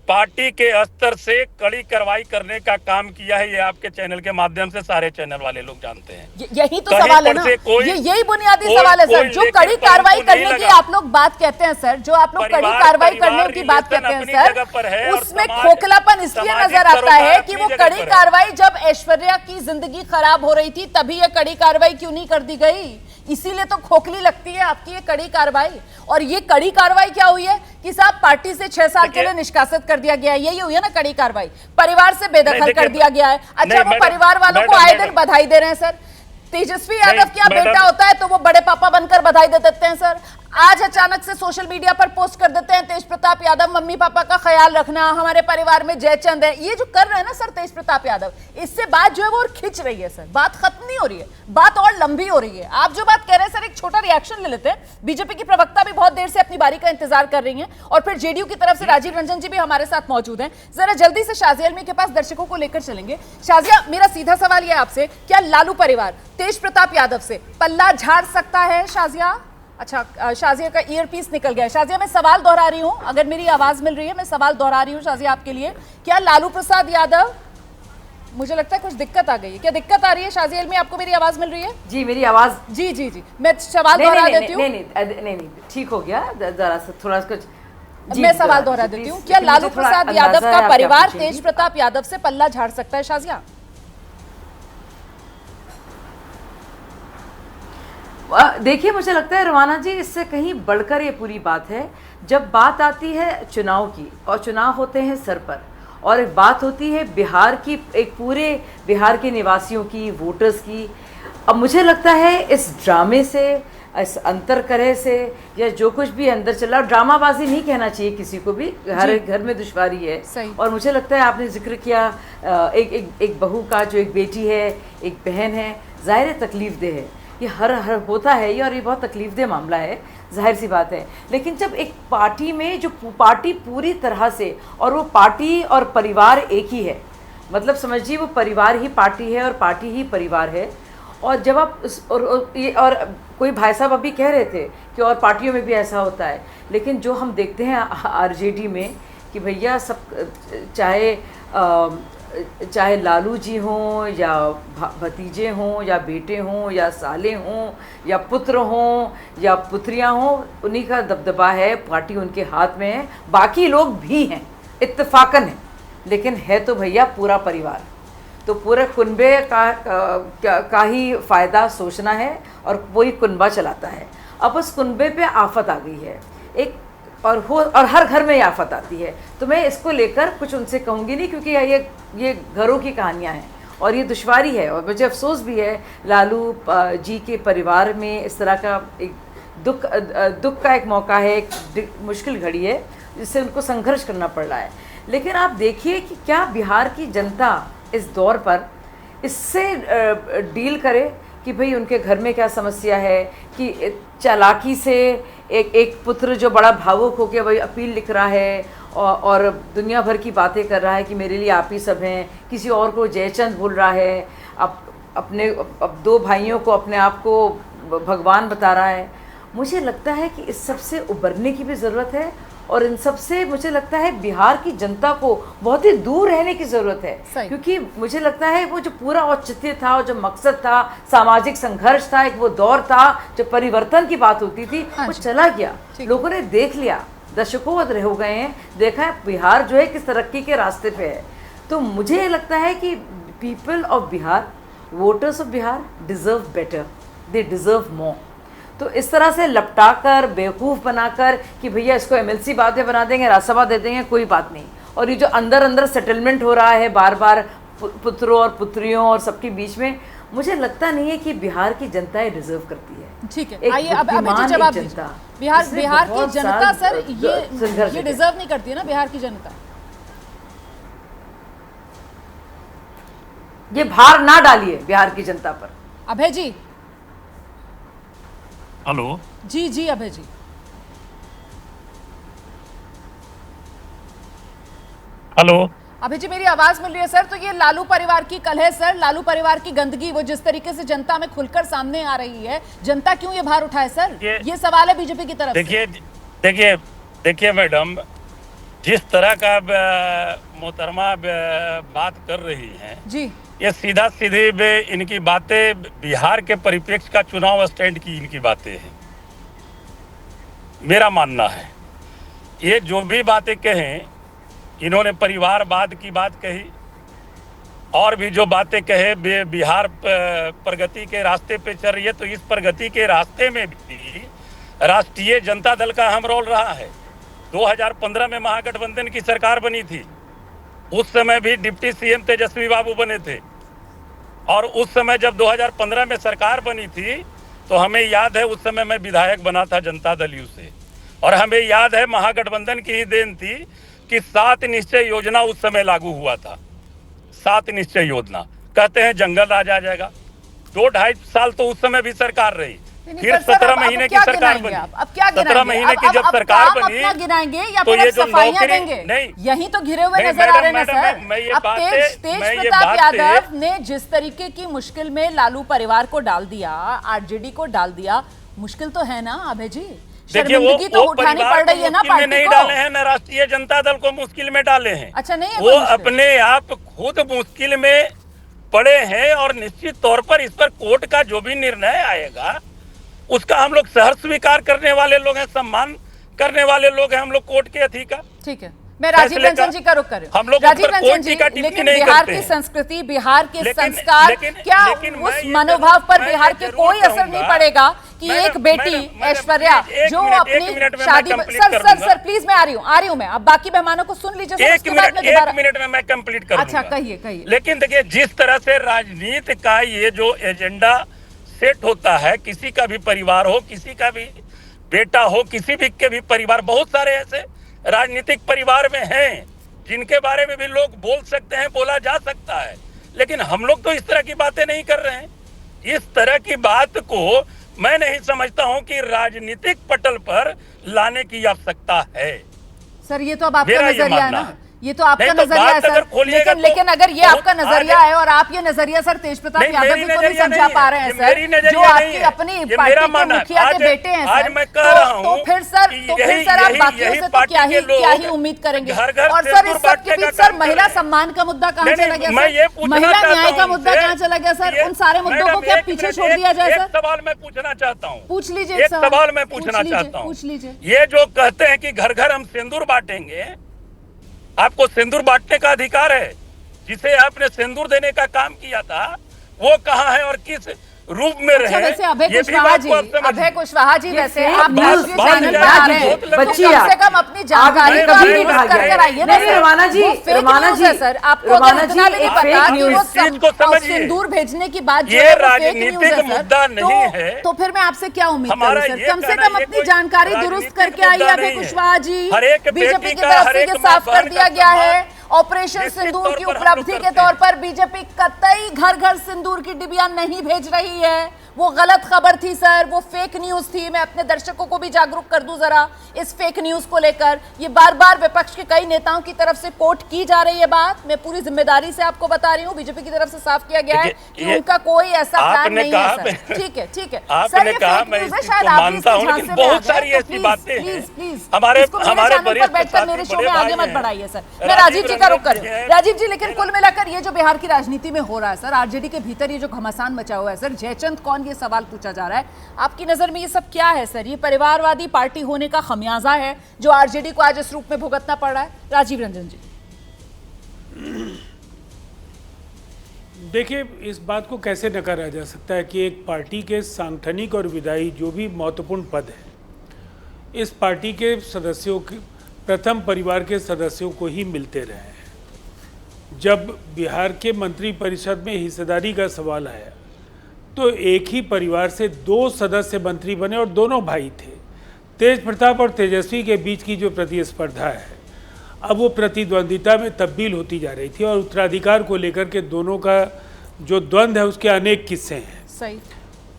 पार्टी के स्तर से कड़ी कार्रवाई करने का काम किया है। ये आपके चैनल के माध्यम से सारे चैनल वाले लोग जानते हैं। यही तो सवाल है ना, यही बुनियादी सवाल है सर। जो कड़ी कार्रवाई करने की आप लोग बात कहते हैं सर, जो आप लोग कड़ी कार्रवाई करने की बात कहते हैं सर, उसमें खोखलापन इसलिए नजर आता है कि वो कड़ी कार्रवाई जब ऐश्वर्या की जिंदगी खराब हो रही थी तभी ये कड़ी कार्रवाई क्यों नहीं कर दी गई, इसीलिए तो खोखली लगती है आपकी ये कड़ी कार्रवाई। और ये कड़ी कार्रवाई क्या हुई है कि साहब पार्टी से 6 साल के लिए निष्कासित कर दिया गया है, यही हुई है ना कड़ी कार्रवाई। परिवार से बेदखल कर दिया गया है। अच्छा, वो परिवार वालों को आए दिन बधाई दे रहे हैं सर। तेजस्वी यादव क्या बेटा होता है तो वो बड़े पापा बनकर बधाई दे देते हैं सर। आज अचानक से सोशल मीडिया पर पोस्ट कर देते हैं तेज प्रताप यादव मम्मी पापा का ख्याल रखना, हमारे परिवार में जयचंद है। ये जो कर रहे हैं ना सर तेज प्रताप यादव, इससे बात जो है वो और खिंच रही है सर, बात खत्म नहीं हो रही है, बात और लंबी हो रही है। आप जो बात कह रहे हैं सर, एक छोटा रिएक्शन ले लेते हैं। बीजेपी की प्रवक्ता भी बहुत देर से अपनी बारी का इंतजार कर रही है और फिर जेडीयू की तरफ से राजीव रंजन जी भी हमारे साथ मौजूद हैं। जरा जल्दी से शाजिया अलमी के पास दर्शकों को लेकर चलेंगे। शाजिया, मेरा सीधा सवाल यह आपसे, क्या लालू परिवार तेज प्रताप यादव से पल्ला झाड़ सकता है? शाजिया, अच्छा शाजिया का ईयरपीस निकल गया है। शाजिया, मैं सवाल दोहरा रही हूं, अगर मेरी आवाज मिल रही है, मैं सवाल दोहरा रही हूं शाजिया आपके लिए। क्या लालू प्रसाद यादव, मुझे लगता है कुछ दिक्कत आ गई है, क्या दिक्कत आ रही है शाजिया अलमी? आपको मेरी आवाज मिल रही है? जी, मेरी आवाज जी मैं सवाल दोहरा देती हूँ। नहीं, ठीक हो गया, जरा सा थोड़ा कुछ। मैं सवाल दोहरा देती हूँ, क्या लालू प्रसाद यादव का परिवार तेज प्रताप यादव से पल्ला झाड़ सकता है? शाजिया, देखिए, मुझे लगता है रवाना जी, इससे कहीं बढ़कर ये पूरी बात है। जब बात आती है चुनाव की, और चुनाव होते हैं सर पर, और एक बात होती है बिहार की, एक पूरे बिहार के निवासियों की, वोटर्स की। अब मुझे लगता है इस ड्रामे से, इस अंतरकलह से, या जो कुछ भी अंदर चला, ड्रामाबाजी नहीं कहना चाहिए किसी को भी, हर घर में दुश्वारी है। और मुझे लगता है आपने जिक्र किया एक बहू का, जो एक बेटी है, एक बहन है, ज़ाहिर तकलीफ दे है, ये हर होता है ये, और ये बहुत तकलीफदेह मामला है, जाहिर सी बात है। लेकिन जब एक पार्टी में, जो पार्टी पूरी तरह से, और वो पार्टी और परिवार एक ही है, मतलब समझिए वो परिवार ही पार्टी है और पार्टी ही परिवार है। और जब आप और कोई भाई साहब अभी कह रहे थे कि और पार्टियों में भी ऐसा होता है, लेकिन जो हम देखते हैं आरजेडी में कि भैया सब चाहे लालू जी हों, या भतीजे हों, या बेटे हों, या साले हों, या पुत्र हों, या पुत्रियां हों, उन्हीं का दबदबा है, पार्टी उनके हाथ में है। बाकी लोग भी हैं, इत्तेफाकन है, लेकिन है तो भैया पूरा परिवार। तो पूरे कुनबे का ही फ़ायदा सोचना है, और वही कुनबा चलाता है। अब उस कुनबे पे आफत आ गई है एक, और हर घर में ये आफत आती है। तो मैं इसको लेकर कुछ उनसे कहूँगी नहीं, क्योंकि ये घरों की कहानियाँ हैं और ये दुश्वारी है। और मुझे अफसोस भी है, लालू जी के परिवार में इस तरह का एक दुख का एक मौका है, एक मुश्किल घड़ी है, जिससे उनको संघर्ष करना पड़ रहा है। लेकिन आप देखिए कि क्या बिहार की जनता इस दौर पर इससे डील करे कि भाई उनके घर में क्या समस्या है, कि चालाकी से एक पुत्र जो बड़ा भावुक होकर वही अपील लिख रहा है और दुनिया भर की बातें कर रहा है कि मेरे लिए आप ही सब हैं, किसी और को जयचंद बोल रहा है, अब 2 भाइयों को अपने आप को भगवान बता रहा है। मुझे लगता है कि इस सब से उबरने की भी ज़रूरत है, और इन सब से मुझे लगता है बिहार की जनता को बहुत ही दूर रहने की ज़रूरत है। क्योंकि मुझे लगता है वो जो पूरा औचित्य था, और जो मकसद था, सामाजिक संघर्ष था, एक वो दौर था जो परिवर्तन की बात होती थी, वो चला गया। लोगों ने देख लिया, दशकों हो गए हैं, देखा है बिहार जो है किस तरक्की के रास्ते पे है। तो मुझे लगता है कि people of Bihar, voters of Bihar deserve better, they deserve more. तो इस तरह से लपटाकर, बेवकूफ़ बनाकर कि भैया इसको एमएलसी बातें बना देंगे, राज्यसभा दे देंगे, कोई बात नहीं। और ये जो अंदर अंदर सेटलमेंट हो रहा है बार बार पुत्रों और पुत्रियों और सबके बीच में, मुझे लगता नहीं है कि बिहार की जनता ये डिजर्व करती है। ठीक है, आइए अब मुझे जवाब दीजिए। बिहार इसने बिहार की बहुत जनता साल सर संघर्ष ये किया। डिजर्व नहीं करती है ना बिहार की जनता। ये भार ना डालिए बिहार की जनता पर। अभय जी। हेलो जी जी अभय जी। हेलो अभय जी मेरी आवाज मिल रही है सर? तो ये लालू परिवार की कल है सर, लालू परिवार की गंदगी वो जिस तरीके से जनता में खुलकर सामने आ रही है, जनता क्यों ये भार उठाए सर? ये सवाल है बीजेपी की तरफ से। देखिए मैडम, जिस तरह का मोहतरमा बात कर रही हैं जी, ये सीधा सीधे इनकी बातें बिहार के परिप्रेक्ष्य का चुनाव स्टैंड की इनकी बातें हैं। मेरा मानना है ये जो भी बातें कहें, इन्होंने परिवारवाद की बात कही और भी जो बातें कहे, बिहार प्रगति के रास्ते पे चल रही है, तो इस प्रगति के रास्ते में भी राष्ट्रीय जनता दल का अहम रोल रहा है। 2015 में महागठबंधन की सरकार बनी थी, उस समय भी डिप्टी सीएम तेजस्वी बाबू बने थे, और उस समय जब 2015 में सरकार बनी थी तो हमें याद है उस समय मैं विधायक बना था जनता दल यू से, और हमें याद है महागठबंधन की ही देन थी कि 7 निश्चय योजना उस समय लागू हुआ था। 7 निश्चय योजना, कहते हैं जंगल राज आ जाएगा। 2-2.5 साल तो उस समय भी सरकार रही, फिर 17 महीने की सरकार बनी। अब क्या 17 महीने की जब सरकार बनी गिनाएंगे या तो फिर ये जो सफाइयां नौकरी देंगे? नहीं, यही तो घिरे हुए नहीं, नजर आ रहे हैं मैडम, सर। मैं ये अब बात तेज मैं ये प्रताप बात यादव ने जिस तरीके की मुश्किल में लालू परिवार को डाल दिया, आरजेडी को डाल दिया, मुश्किल तो है ना अभय जी? देखिए शर्मिंदगी तो उठानी पड़ रही है ना पार्टी नहीं को। डाले हैं, न राष्ट्रीय जनता दल को मुश्किल में डाले हैं। अच्छा, नहीं है वो कोई मुश्किल? अपने आप खुद मुश्किल में पड़े हैं, और निश्चित तौर पर इस पर कोर्ट का जो भी निर्णय आएगा उसका हम लोग सहर्ष स्वीकार करने वाले लोग हैं, सम्मान करने वाले लोग हैं हम लोग कोर्ट के अधिकार। ठीक है, मैं राजीव रंजन जी का रुख कर रही हूँ। हम लोग राजीव रंजन जी, टीका टिप्पणी लेकिन नहीं बिहार करते की हैं। संस्कृति, बिहार के लेकिन- संस्कार, लेकिन- क्या लेकिन मैं उस ये मनोभाव पर मैं बिहार ये के जरूर कोई असर नहीं कहूंगा, पड़ेगा कि एक बेटी ऐश्वर्या जो अपनी शादी सर प्लीज मैं आ रही हूँ मैं, अब बाकी मेहमानों को सुन लीजिए। एक मिनट में मैं कंप्लीट करूंगा। अच्छा, कहिए। लेकिन देखिए, जिस तरह से राजनीति का ये जो एजेंडा सेट होता है, किसी का भी परिवार हो, किसी का भी बेटा हो, किसी भी के भी परिवार, बहुत सारे ऐसे राजनीतिक परिवार में हैं जिनके बारे में भी लोग बोल सकते हैं, बोला जा सकता है, लेकिन हम लोग तो इस तरह की बातें नहीं कर रहे हैं। इस तरह की बात को मैं नहीं समझता हूं कि राजनीतिक पटल पर लाने की आवश्यकता है। सर ये तो अब आपका मेरा ये नजरिया है मानना ना, है। ये तो आपका नहीं तो नजरिया है बात अगर सर, खोलिएगा लेकिन तो अगर ये बहुत आपका नजरिया आगे- है और आप ये नजरिया सर तेज प्रताप नहीं, यादव मेरी जी को नहीं नजरिया समझा नहीं पा है। रहे हैं ये सर, मेरी नजरिया जो नहीं आपकी है। अपनी ये पार्टी मेरा के मानना है। मुखिया के आज- बेटे हैं आज सर, मैं कह रहा हूं तो फिर सर कि तो फिर यही- सर आप यही- बाकियों यही से तो पार्टी क्या के लोग ही उम्मीद करेंगे? घर घर और सर सिंदूर इस सब के बांटने का बीच सर काम कर महिला रहे हैं। सम्मान का मुद्दा कहाँ नहीं, चला गया मैं ये सर? पूछना महिला चाहता न्याय का हूं मुद्दा इनसे, कहाँ चला गया सर? ये- उन सारे मुद्दों को मैडम, क्या एक पीछे मिनट, छोड़ दिया जाए एक सर? सवाल मैं पूछना चाहता हूँ, पूछ लीजिए एक सवाल मैं पूछना चाहता हूँ। पूछ लीजिए। ये जो कहते हैं कि घर घर हम सिंदूर बांटेंगे, आपको सिंदूर बांटने का अधिकार है। जिसे आपने सिंदूर देने का काम किया था वो कहाँ है और किस रूप में अच्छा, रहे? वैसे अभय ये भी कुशवाहा बात जी, को आप समझिए। अभय कुशवाहा जी, ये वैसे fake आप news राष्ट्रीय बात चैनल जा पर आ रही रहे है। हैं, तो बच्ची कम से आप- कम अपनी जानकारी आप का कभी भी नहीं यूज भागे। करके आइए ना नहीं, सर। रमाना जी, वो fake रमाना news जी, है सर, आपको रमाना अगर इतना जी, भी नहीं एक पता fake कि news। वो इस चीज को समझिए। सिंदूर भेजने की बात जो ये है वो fake news राजनीतिक है सर। मुद्दा नहीं है। तो फिर मैं आपसे क्या उम्मीद हमारा करूं सर? ये कम से कहना कम ये अपनी कोई जानकारी दुरुस्त राजनीतिक करके आइए मुद्दा अभय नहीं है। कुशवाहा जी। हर एक बीजेपी बेटी की का, तरफ हर से एक ये माँ साफ कर बहन दिया का गया है, सम्मान ऑपरेशन निश्चित सिंदूर तौर की पर हम लोग उपलब्धि के करते हैं। तौर पर बीजेपी कतई घर घर सिंदूर की डिबिया नहीं भेज रही है। वो गलत खबर थी सर, वो फेक न्यूज थी। मैं अपने दर्शकों को भी जागरूक कर दूं जरा इस फेक न्यूज को लेकर। ये बार बार विपक्ष के कई नेताओं की तरफ से कोट की जा रही है बात, मैं पूरी जिम्मेदारी से आपको बता रही हूँ। बीजेपी की तरफ से साफ किया गया है कि उनका कोई ऐसा प्लान नहीं है सर। ठीक है सर, आपने ये कहा, फेक मैं न्यूज इस है, चीज शायद को आप भी मानता इसके हूं, लेकिन झांसे में आ बहुत गए। सारी तो ऐसी प्लीज, बातें हैं। प्लीज, प्लीज, हमारे इसको मेरे हमारे चैनल पर वरिष्ठ बैठकर साथी, मेरे शो बड़े में आगे भाई मत हैं। बढ़ाइए सर। मैं राजीव राजीव जी का रुख रंजन कर जी रही हूँ। हैं। राजीव जी, लेकिन कुल मिलाकर ये जो बिहार की राजनीति में हो रहा है सर, आरजेडी के भीतर ये जो घमासान मचा हुआ है सर, जयचंद कौन, ये सवाल पूछा जा रहा है। आपकी नजर में ये सब क्या है सर? ये परिवारवादी पार्टी होने का खमियाजा है जो आरजेडी को आज इस रूप में भुगतना पड़ रहा है? राजीव रंजन जी। देखिए, इस बात को कैसे नकारा जा सकता है कि एक पार्टी के सांगठनिक और विधायी जो भी महत्वपूर्ण पद है, इस पार्टी के सदस्यों के प्रथम परिवार के सदस्यों को ही मिलते रहे हैं। जब बिहार के मंत्रिपरिषद में हिस्सेदारी का सवाल आया तो एक ही परिवार से 2 सदस्य मंत्री बने और दोनों भाई थे। तेज प्रताप और तेजस्वी के बीच की जो प्रतिस्पर्धा है, अब वो प्रतिद्वंदिता में तब्दील होती जा रही थी और उत्तराधिकार को लेकर के दोनों का जो द्वंद्व है उसके अनेक किस्से हैं। सही।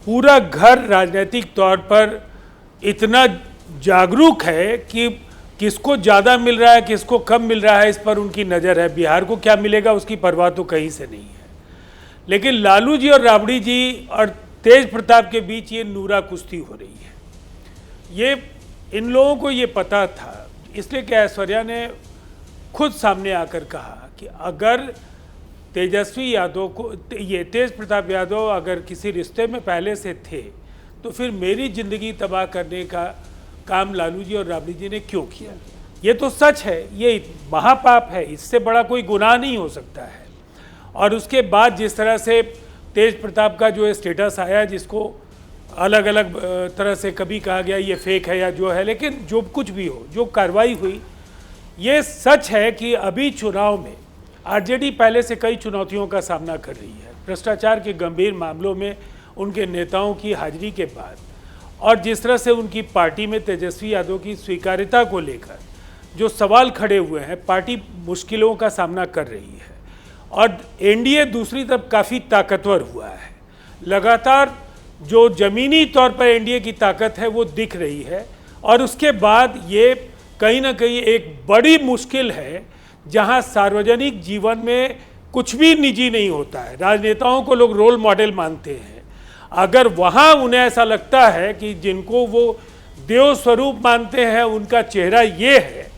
पूरा घर राजनीतिक तौर पर इतना जागरूक है कि किसको ज़्यादा मिल रहा है, किसको कम मिल रहा है, इस पर उनकी नज़र है। बिहार को क्या मिलेगा उसकी परवाह तो कहीं से नहीं है। लेकिन लालू जी और राबड़ी जी और तेज प्रताप के बीच ये नूरा कुश्ती हो रही है। ये इन लोगों को ये पता था, इसलिए कि ऐश्वर्या ने खुद सामने आकर कहा कि अगर तेजस्वी यादव को, ये तेज प्रताप यादव अगर किसी रिश्ते में पहले से थे तो फिर मेरी ज़िंदगी तबाह करने का काम लालू जी और राबड़ी जी ने क्यों किया। ये तो सच है, ये महापाप है, इससे बड़ा कोई गुनाह नहीं हो सकता है। और उसके बाद जिस तरह से तेज प्रताप का जो स्टेटस आया, जिसको अलग अलग तरह से कभी कहा गया ये फेक है या जो है, लेकिन जो कुछ भी हो, जो कार्रवाई हुई, ये सच है कि अभी चुनाव में आरजेडी पहले से कई चुनौतियों का सामना कर रही है। भ्रष्टाचार के गंभीर मामलों में उनके नेताओं की हाजिरी के बाद और जिस तरह से उनकी पार्टी में तेजस्वी यादव की स्वीकार्यता को लेकर जो सवाल खड़े हुए हैं, पार्टी मुश्किलों का सामना कर रही है। और एनडीए दूसरी तरफ काफ़ी ताकतवर हुआ है। लगातार जो ज़मीनी तौर पर एनडीए की ताकत है वो दिख रही है। और उसके बाद ये कहीं ना कहीं एक बड़ी मुश्किल है जहां सार्वजनिक जीवन में कुछ भी निजी नहीं होता है। राजनेताओं को लोग रोल मॉडल मानते हैं। अगर वहां उन्हें ऐसा लगता है कि जिनको वो देव स्वरूप मानते हैं उनका चेहरा ये है,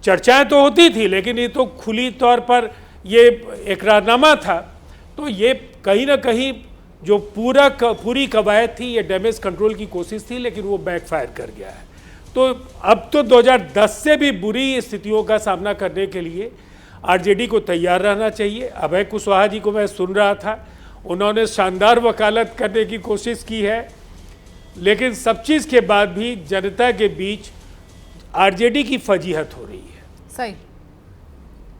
चर्चाएं तो होती थी लेकिन ये तो खुली तौर पर ये इकरारनामा था, तो ये कहीं ना कहीं जो पूरी कवायद थी ये डैमेज कंट्रोल की कोशिश थी, लेकिन वो बैकफायर कर गया है। तो अब तो 2010 से भी बुरी स्थितियों का सामना करने के लिए आरजेडी को तैयार रहना चाहिए। अभय कुशवाहा जी को मैं सुन रहा था, उन्होंने शानदार वकालत करने की कोशिश की है, लेकिन सब चीज़ के बाद भी जनता के बीच आरजेडी की फजीहत हो रही है। सही।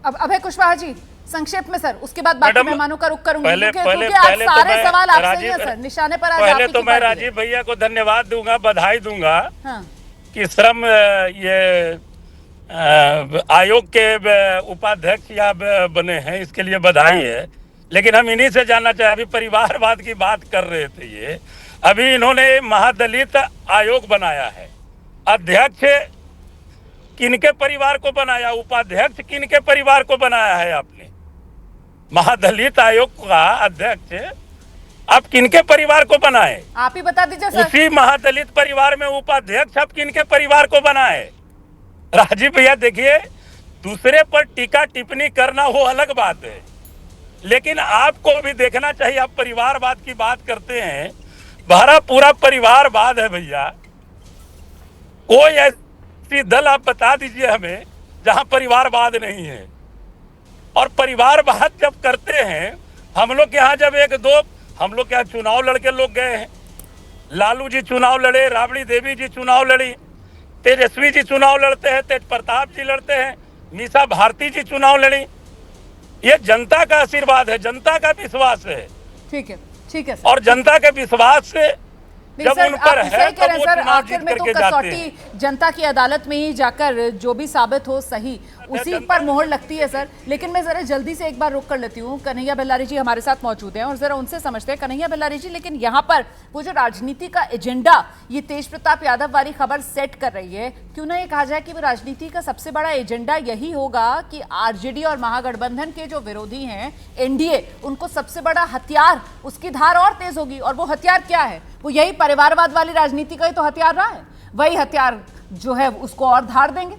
अब अभय कुशवाहा जी संक्षेप में सर, उसके बाद बाकी मेहमानों का रुख करूंगी क्योंकि आज सारे सवाल आपसे ही है सर, निशाने पर आज पहले तो मैं राजीव भैया को धन्यवाद दूंगा, बधाई दूंगा कि श्रम ये आयोग के उपाध्यक्ष या बने हैं, इसके लिए बधाई है। लेकिन हम इन्हीं से जानना चाहे, अभी परिवारवाद की बात कर रहे थे ये, अभी इन्होंने महादलित आयोग बनाया है। अध्यक्ष किनके परिवार को बनाया, उपाध्यक्ष किनके परिवार को बनाया है आपने? महादलित आयोग का अध्यक्ष आप किनके परिवार को बनाए? आप ही बता दीजिए सर। उसी महादलित परिवार में उपाध्यक्ष आप किनके परिवार को बनाए? राजीव भैया देखिए, दूसरे पर टीका टिप्पणी करना वो अलग बात है, लेकिन आपको भी देखना चाहिए। आप परिवारवाद की बात करते हैं, हमारा पूरा परिवारवाद है भैया। कोई ऐसी दल आप बता दीजिए हमें जहां परिवारवाद नहीं है। और परिवारवाद जब करते हैं, हम लोग के यहाँ जब हम लोग के यहाँ चुनाव लड़के लोग गए हैं, लालू जी चुनाव लड़े, राबड़ी देवी जी चुनाव लड़ी, तेजस्वी जी चुनाव लड़ते हैं, तेज प्रताप जी लड़ते हैं, मीसा भारती जी चुनाव लड़ी। ये जनता का आशीर्वाद है, जनता का विश्वास है। ठीक है और जनता के विश्वास से जब उन पर है तो वो चुनाव जीत करके जाते हैं। जनता की अदालत में ही जाकर जो भी साबित हो सही, उसी पर मोहर लगती है सर। लेकिन मैं जरा जल्दी से एक बार रोक कर लेती हूँ। कन्हैया बेल्लारी जी हमारे साथ मौजूद हैं और जरा उनसे समझते हैं। कन्हैया बेल्लारी जी, लेकिन यहाँ पर वो जो राजनीति का एजेंडा ये तेज प्रताप यादव वाली खबर सेट कर रही है, क्यों ना ये कहा जाए कि वो राजनीति का सबसे बड़ा एजेंडा यही होगा कि आरजेडी और महागठबंधन के जो विरोधी हैं एनडीए, उनको सबसे बड़ा हथियार, उसकी धार और तेज होगी। और वो हथियार क्या है? वो यही परिवारवाद वाली राजनीति का ही तो हथियार रहा है। वही हथियार जो है उसको और धार देंगे।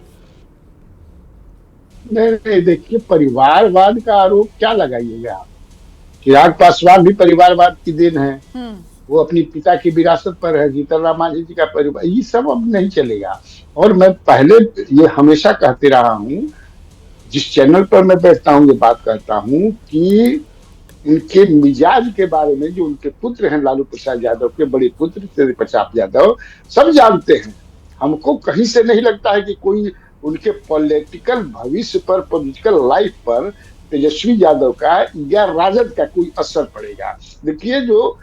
नहीं, देखिए, परिवारवाद का आरोप क्या लगाइएगा आप? चिराग पासवान भी परिवारवाद की देन है, वो अपनी पिता की विरासत पर है। जीतन राम मांझी जी का परिवार, ये सब अब नहीं चलेगा। और मैं पहले ये हमेशा कहते रहा हूँ, जिस चैनल पर मैं बैठता हूँ ये बात कहता हूँ कि उनके मिजाज के बारे में, जो उनके पुत्र हैं लालू प्रसाद यादव के बड़े पुत्र तेज प्रताप यादव, सब जानते हैं। हमको कहीं से नहीं लगता है कि कोई उनके पॉलिटिकल भविष्य पर, पॉलिटिकल लाइफ पर तेजस्वी यादव का या राजद का कोई असर पड़ेगा। देखिए, जो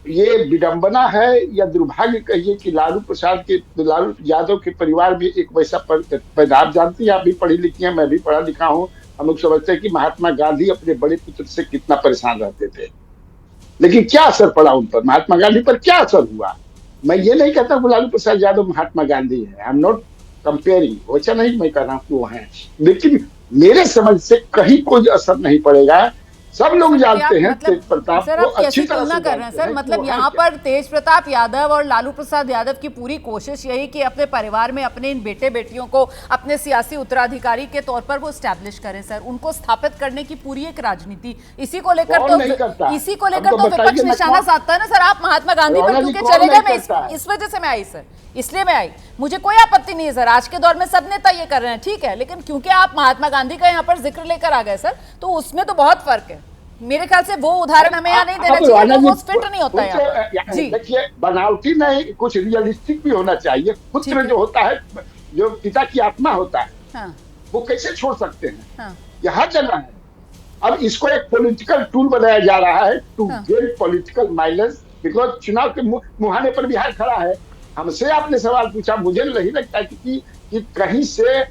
ये विडंबना है या दुर्भाग्य कहिए कि लालू यादव के परिवार में एक वैसा आप जानती हैं, आप भी पढ़ी लिखी हैं, मैं भी पढ़ा लिखा हूँ। हम लोग समझते हैं कि महात्मा गांधी अपने बड़े पुत्र से कितना परेशान रहते थे, लेकिन क्या असर पड़ा उन पर, महात्मा गांधी पर क्या असर हुआ। मैं ये नहीं कहता कि लालू प्रसाद यादव महात्मा गांधी है, आई एम नॉट कंपेयरिंग, वैसा नहीं मैं कह रहा हूँ कि वो है, लेकिन मेरे समझ से कहीं कोई असर नहीं पड़ेगा। सब लोग जानते हैं तेज प्रताप सर, को आप कैसी अच्छी तरह तुलना से कर रहे हैं सर? कि मतलब वो यहाँ है क्या। पर तेज प्रताप यादव और लालू प्रसाद यादव की पूरी कोशिश यही कि अपने परिवार में अपने इन बेटे बेटियों को अपने सियासी उत्तराधिकारी के तौर पर वो स्टैब्लिश करें सर, उनको स्थापित करने की पूरी एक राजनीति, इसी को लेकर कौन नहीं करता? इसी को लेकर हमको तो विपक्ष बताइए ना निशाना कौन? साधता है ना सर। आप महात्मा गांधी पर रौनक जी, क्योंकि कौन चले गए, नहीं मैं करता है? इस वजह से मैं आई सर, इसलिए मैं आई। मुझे कोई आपत्ति नहीं है सर, आज के दौर में सब नेता ये कर रहे हैं, ठीक है, लेकिन क्योंकि आप महात्मा गांधी का यहाँ पर जिक्र लेकर आ गए सर, तो उसमें तो बहुत फर्क है। मेरे ख्याल से वो उदाहरण हमें यहाँ नहीं देना चाहिए, वो फिट नहीं होता है जी। देखिए, बनावटी नहीं, कुछ रियलिस्टिक भी होना चाहिए। पुत्र जो होता है, जो पिता की आत्मा होता है, हाँ। वो कैसे छोड़ सकते हैं? हाँ। यह हर जगह है। अब इसको एक पॉलिटिकल टूल बनाया जा रहा है to gain political mileage, because चुनाव के मुहाने पर बिहार खड़ा है। हमसे आपने सवाल पूछा, मुझे नहीं लगता कि कहीं से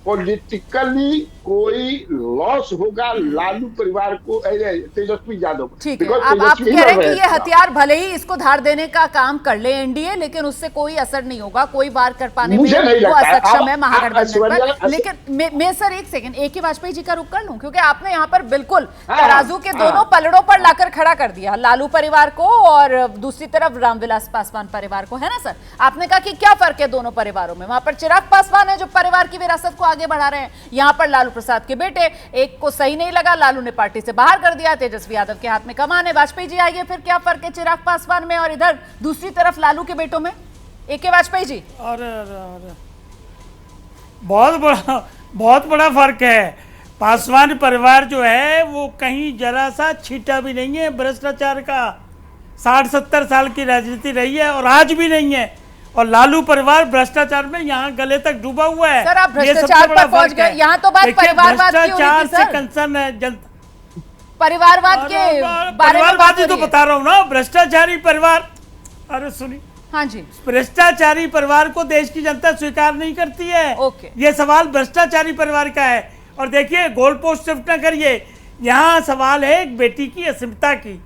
पॉलिटिकली कोई लॉस होगा लालू परिवार को, तेजस्वी यादव को। ठीक है, आप कह रहे हैं कि ये हथियार भले ही इसको धार देने का काम कर ले एनडीए, लेकिन उससे कोई असर नहीं होगा, कोई वार कर पाने में वो असक्षम है महागठबंधन पर। लेकिन मैं सर एक सेकंड AK वाजपेयी जी का रुख कर लूं, क्योंकि आपने यहाँ पर बिल्कुल तराजू के दोनों पलड़ों पर लाकर खड़ा कर दिया, लालू परिवार को और दूसरी तरफ रामविलास पासवान परिवार को, है ना सर? आपने कहा कि क्या फर्क है दोनों परिवारों में? वहां पर चिराग पासवान है जो परिवार की विरासत को आगे बढ़ा रहे हैं, यहाँ पर लालू प्रसाद के बेटे, एक को सही नहीं लगा, लालू ने पार्टी से बाहर कर दिया, तेजस्वी यादव के हाथ में कमान है। वाजपेयी जी आइए, फिर क्या फर्क है चिराग पासवान में और इधर दूसरी तरफ लालू के बेटों में? AK वाजपेयी जी, और बहुत बड़ा फर्क है। पासवान परिवार जो है वो कहीं जरा सा छीटा भी नहीं है भ्रष्टाचार का, 60-70 साल की राजनीति रही है और आज भी नहीं है। और लालू परिवार भ्रष्टाचार में यहाँ गले तक डूबा हुआ है। सर आप भ्रष्टाचार पर पहुंच गए, यहाँ तो बात परिवारवाद की हो रही थी सर। कंसर्न है जनता, परिवारवाद के बारे में बात ही तो बता रहा हूँ ना, भ्रष्टाचारी परिवार। अरे सुनिए, हाँ जी, भ्रष्टाचारी परिवार को देश की जनता स्वीकार नहीं करती है। ओके, ये सवाल भ्रष्टाचारी परिवार का है। और देखिए, गोल पोस्ट शिफ्ट न करिए, यहाँ सवाल है एक बेटी की अस्मिता की।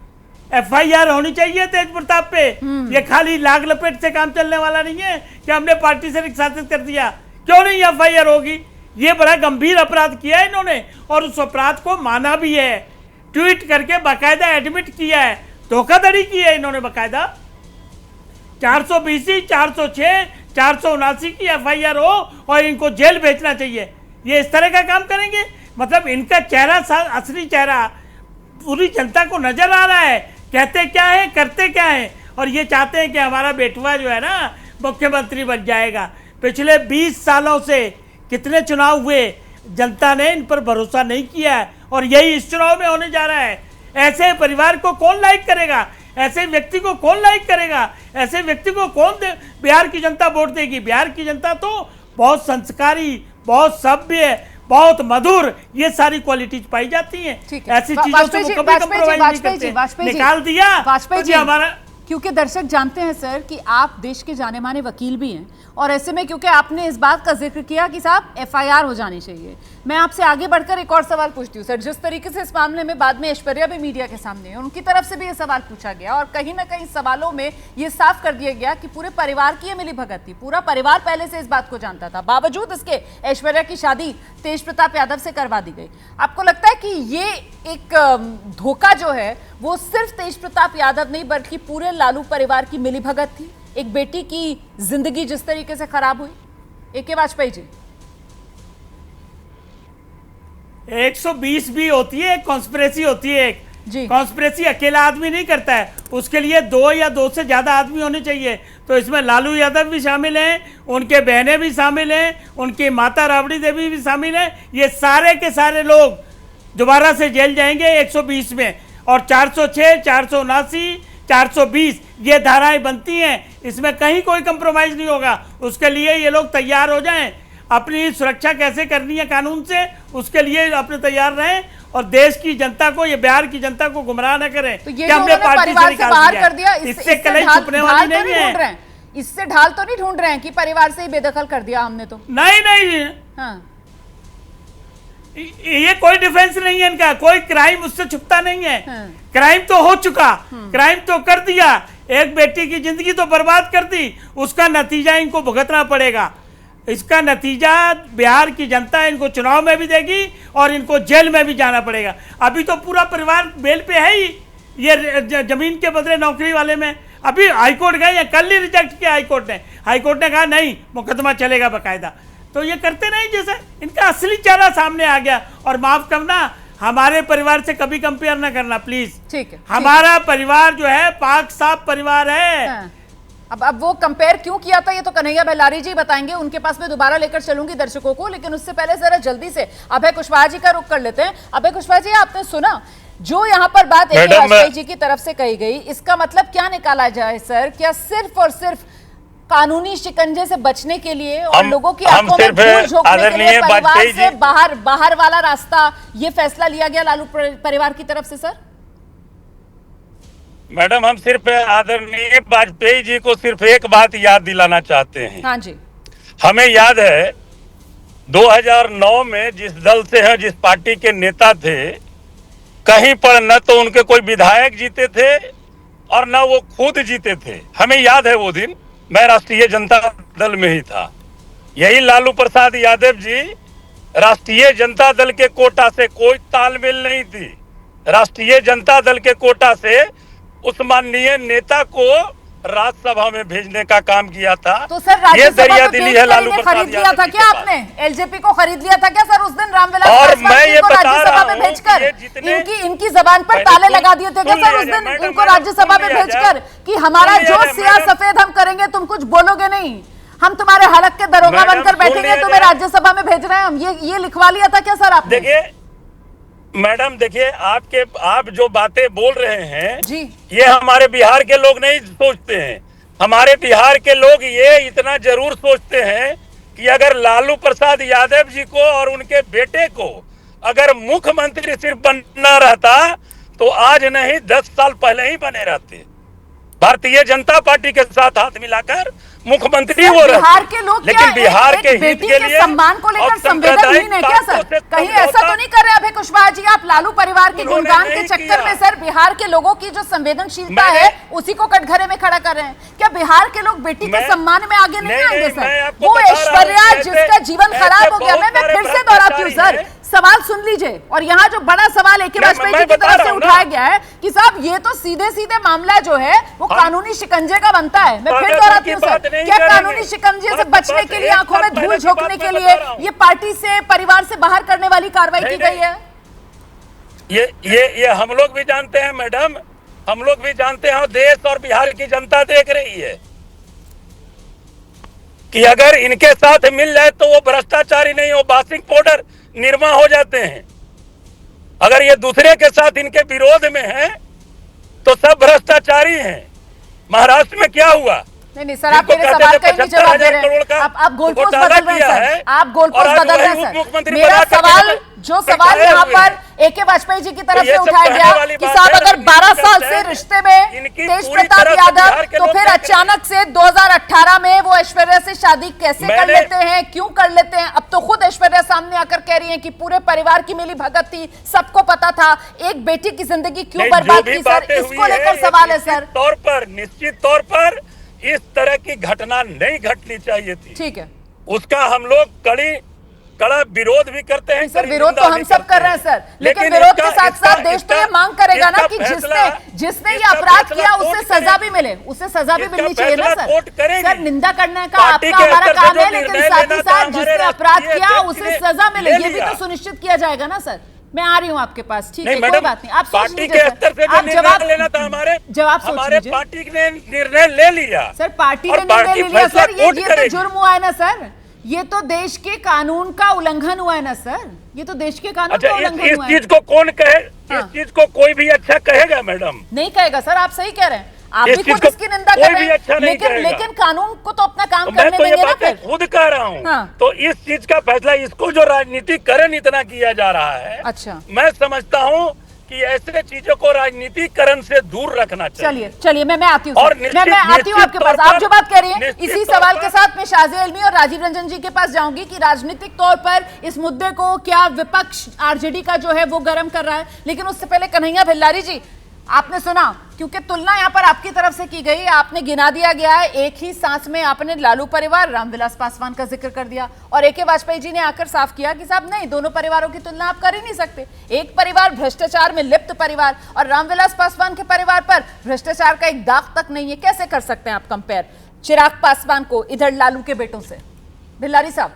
FIR होनी चाहिए तेज प्रताप पे। ये खाली लाग लपेट से काम चलने वाला नहीं है कि हमने पार्टी से निष्कासित कर दिया। क्यों नहीं FIR होगी? ये बड़ा गंभीर अपराध किया है इन्होंने और उस अपराध को माना भी है, ट्वीट करके बाकायदा एडमिट किया है, धोखाधड़ी की है इन्होंने बाकायदा। 420, 406, 479 की FIR हो और इनको जेल भेजना चाहिए। ये इस तरह का काम करेंगे? मतलब इनका चेहरा, असली चेहरा पूरी जनता को नजर आ रहा है। कहते क्या है, करते क्या है। और ये चाहते हैं कि हमारा बेटवा जो है ना मुख्यमंत्री बन जाएगा। पिछले 20 सालों से कितने चुनाव हुए, जनता ने इन पर भरोसा नहीं किया है और यही इस चुनाव में होने जा रहा है। ऐसे परिवार को कौन लाइक करेगा? ऐसे व्यक्ति को कौन लाइक करेगा? ऐसे व्यक्ति को बिहार की जनता वोट देगी? बिहार की जनता तो बहुत संस्कारी, बहुत सभ्य, बहुत मधुर, ये सारी क्वालिटीज पाई जाती हैं। ऐसी चीजों से वो कभी कंप्रोमाइज नहीं करते। निकाल दिया वाजपेयी जी, हमारा, क्योंकि दर्शक जानते हैं सर कि आप देश के जाने माने वकील भी हैं और ऐसे में क्योंकि आपने इस बात का जिक्र किया कि साहब FIR हो जानी चाहिए, मैं आपसे आगे बढ़कर एक और सवाल पूछती हूँ सर। जिस तरीके से इस मामले में बाद में ऐश्वर्या भी मीडिया के सामने है, उनकी तरफ से भी ये सवाल पूछा गया और कहीं ना कहीं सवालों में ये साफ कर दिया गया कि पूरे परिवार की ये मिलीभगत थी, पूरा परिवार पहले से इस बात को जानता था, बावजूद इसके ऐश्वर्या की शादी तेज प्रताप यादव से करवा दी गई। आपको लगता है कि ये एक धोखा जो है वो सिर्फ तेज प्रताप यादव नहीं बल्कि पूरे लालू परिवार की मिलीभगत थी? एक बेटी की जिंदगी जिस तरीके से खराब हुई। AK वाजपेयी जी, 120 भी होती है, कॉन्स्पिरेसी होती है। एक कॉन्स्पिरेसी अकेला आदमी नहीं करता है, उसके लिए 2 या 2 से ज्यादा आदमी होने चाहिए। तो इसमें लालू यादव भी शामिल हैं, उनके बहनें भी शामिल हैं, उनकी माता राबड़ी देवी भी शामिल हैं। ये सारे के सारे लोग दोबारा से जेल जाएंगे 120 में। और 406, 479, 420 ये धाराएं बनती हैं, इसमें कहीं कोई कंप्रोमाइज नहीं होगा। उसके लिए ये लोग तैयार हो जाएं, अपनी सुरक्षा कैसे करनी है कानून से, उसके लिए अपने तैयार रहें और देश की जनता को, ये बिहार की जनता को गुमराह न करें तो ये कि हमने पार्टी से निकाल बाहर दिया कर दिया, इससे कलई छुपने वाली नहीं है। इससे ढाल तो नहीं ढूंढ रहे हैं कि परिवार से ही बेदखल कर दिया हमने तो? नहीं। हाँ। ये कोई डिफेंस नहीं है इनका, कोई क्राइम उससे छुपता नहीं है। क्राइम तो हो चुका, क्राइम तो कर दिया, एक बेटी की जिंदगी तो बर्बाद कर दी, उसका नतीजा इनको भुगतना पड़ेगा। इसका नतीजा बिहार की जनता इनको चुनाव में भी देगी और इनको जेल में भी जाना पड़ेगा। अभी तो पूरा परिवार बेल पे है ही, ये जमीन के बदले नौकरी वाले में। अभी हाईकोर्ट गए या कल ही रिजेक्ट किया हाईकोर्ट ने कहा नहीं, मुकदमा चलेगा बकायदा। तो ये करते नहीं, जैसे इनका असली चेहरा सामने आ गया। और माफ करना, हमारे परिवार से कभी कंपेयर ना करना प्लीज। ठीक है। हमारा परिवार जो है पाक साफ परिवार है। हाँ। अब वो कंपेयर क्यों किया था ये तो कन्हैया बेल्लारी जी बताएंगे, उनके पास मैं दोबारा लेकर चलूंगी दर्शकों को, लेकिन उससे पहले जरा जल्दी से अभय कुशवाहा जी का रुख कर लेते हैं। अभय कुशवाहा जी, आपने सुना जो यहाँ पर बात ए.के. वाजपेयी जी की तरफ से कही गई, इसका मतलब क्या निकाला जाए सर? क्या सिर्फ और सिर्फ कानूनी शिकंजे से बचने के लिए और लोगों की आंखों में धूल झोंकने के लिए परिवार से बाहर वाला रास्ता ये फैसला लिया गया लालू परिवार की तरफ से? सर मैडम, हम सिर्फ आदरणीय वाजपेयी जी को सिर्फ एक बात याद दिलाना चाहते हैं। हाँ जी। हमें याद है 2009 में जिस दल से है, जिस पार्टी के नेता थे, कहीं पर न तो उनके कोई विधायक जीते थे और न वो खुद जीते थे। हमें याद है वो दिन, मैं राष्ट्रीय जनता दल में ही था। यही लालू प्रसाद यादव जी, राष्ट्रीय जनता दल के कोटा से कोई तालमेल नहीं थी, राष्ट्रीय जनता दल के कोटा से उस माननीय नेता को राज्यसभा में भेजने का काम किया था। तो सर ये दरियादिली है लालू प्रसाद खरीद लिया था क्या आपने? एलजेपी को खरीद लिया था क्या सर उस दिन रामविलास और मैं ये बता राज्यसभा में भेजकर? इनकी जबान पर ताले लगा दिए थे क्या सर उस दिन इनको राज्यसभा में भेजकर कि हमारा जो सिया सफेद हम करेंगे, तुम कुछ बोलोगे नहीं, हम तुम्हारे हलक के दरोगा बनकर बैठेंगे, तुम्हें राज्यसभा में भेज रहे हैं हम, ये लिखवा लिया था क्या सर आपने? देखिए मैडम, देखिए आप जो बातें बोल रहे हैं जी, ये हमारे बिहार के लोग नहीं सोचते हैं। हमारे बिहार के लोग ये इतना जरूर सोचते हैं कि अगर लालू प्रसाद यादव जी को और उनके बेटे को अगर मुख्यमंत्री सिर्फ बनना रहता तो आज नहीं 10 साल पहले ही बने रहते। भारतीय जनता पार्टी के साथ हाथ मिलाकर मुख्यमंत्री वो बिहार के लोग लेकिन बिहार के हित के लिए सम्मान को लेकर संवेदनहीन है क्या सर? कहीं ऐसा तो नहीं कर रहे अभय कुशवाहा जी आप लालू परिवार के गुणगान के चक्कर में सर बिहार के लोगों की जो संवेदनशीलता है उसी को कटघरे में खड़ा कर रहे हैं? क्या बिहार के लोग बेटी के सम्मान में आगे नहीं आएंगे सर? वो ऐश्वर्या जिसका जीवन खराब हो गया, मैं फिर से दोहराती हूँ सर, सवाल सुन लीजिए। और यहाँ जो बड़ा सवाल ए.के. वाजपेयी जी की तरफ से उठाया गया है कि साहब ये तो सीधे सीधे मामला जो है वो कानूनी शिकंजे का बनता है। मैं फिर दोहराती हूँ सर, क्या कानूनी शिकंजे से बचने के लिए, आंखों में धूल झोंकने के लिए ये पार्टी से, परिवार से बाहर करने वाली कार्रवाई की गई है? ये हम लोग भी जानते हैं मैडम, हम लोग भी जानते हैं और देश और बिहार की जनता देख रही है कि अगर इनके साथ मिल जाए तो वो भ्रष्टाचारी नहीं, वो बासिंग पाउडर निर्मा हो जाते हैं। अगर ये दूसरे के साथ इनके विरोध में हैं तो सब भ्रष्टाचारी हैं। महाराष्ट्र में क्या हुआ? नहीं सर, आप मेरे सवाल का ही नहीं जवाब दे रहे हैं। आप गोलपोस्ट बदल रहे हैं सर, आप गोलपोस्ट बदल रहे हैं सर। मेरा सवाल, जो सवाल यहाँ पर ए.के. वाजपेयी जी की तरफ से उठाया गया कि साहब अगर 12 साल से रिश्ते में तेज प्रताप यादव, तो फिर अचानक से 2018 में वो ऐश्वर्या से शादी कैसे कर लेते हैं, क्यों कर लेते हैं? अब तो खुद ऐश्वर्या सामने आकर कह रही है कि पूरे परिवार की मिली भगत थी, सबको पता था, एक बेटी की जिंदगी क्यों बर्बाद की सर? इसको लेकर सवाल है सर। निश्चित तौर पर इस तरह की घटना नहीं घटनी चाहिए थी। ठीक है, उसका हम लोग कड़ा विरोध भी करते हैं सर। विरोध तो हम सब कर रहे हैं सर, लेकिन विरोध के साथ साथ देश तो ये मांग करेगा ना कि जिसने ये अपराध किया उसे सजा भी मिले, उसे सजा भी मिलनी चाहिए ना सर। सर निंदा करने का आपका हमारा काम है, लेकिन साथ ही साथ जिसने अपराध किया उसे सजा मिले ये भी तो सुनिश्चित किया जाएगा ना सर। मैं आ रही हूँ आपके पास, ठीक है, कोई बात नहीं, आप सोच लीजिए सर, आप जवाब लेना था, जवाब सोच लीजिए। पार्टी ने निर्णय ले लिया सर, पार्टी ने निर्णय ले लिया सर, ये तो जुर्म हुआ है ना सर, ये तो देश के कानून का उल्लंघन हुआ है ना सर, ये तो देश के कानून का उल्लंघन हुआ है। इस चीज को कौन कहे? इस चीज को कोई भी अच्छा कहेगा मैडम? नहीं कहेगा सर, आप सही कह रहे हैं। आप भी खुद इसकी निंदा कर रहे हैं, लेकिन कानून को तो अपना काम करने देंगे ना फिर। खुद कह रहा हूँ। हाँ। तो इस चीज का फैसला इसको जो राजनीतिकरण इतना किया जा रहा है, अच्छा, मैं समझता हूँ कि ऐसे चीजों को राजनीतिकरण से दूर रखना चाहिए। चलिए मैं आती हूँ, मैं आती हूँ आपके पास। आप जो बात कह रही हैं, इसी सवाल के साथ मैं शाज़िया इल्मी और राजीव रंजन जी के पास जाऊंगी कि राजनीतिक तौर पर इस मुद्दे को क्या विपक्ष आरजेडी का जो है वो गर्म कर रहा है। लेकिन उससे पहले कन्हैया भिल्लारी जी, आपने सुना, क्योंकि तुलना यहाँ पर आपकी तरफ से की गई, आपने गिना दिया गया है, एक ही सांस में आपने लालू परिवार, रामविलास पासवान का जिक्र कर दिया और AK वाजपेयी जी ने आकर साफ किया कि साहब नहीं, दोनों परिवारों की तुलना आप कर ही नहीं सकते। एक परिवार भ्रष्टाचार में लिप्त परिवार और रामविलास पासवान के परिवार पर भ्रष्टाचार का एक दाग तक नहीं है। कैसे कर सकते हैं आप कंपेयर चिराग पासवान को इधर लालू के बेटों से? भिल्लारी साहब,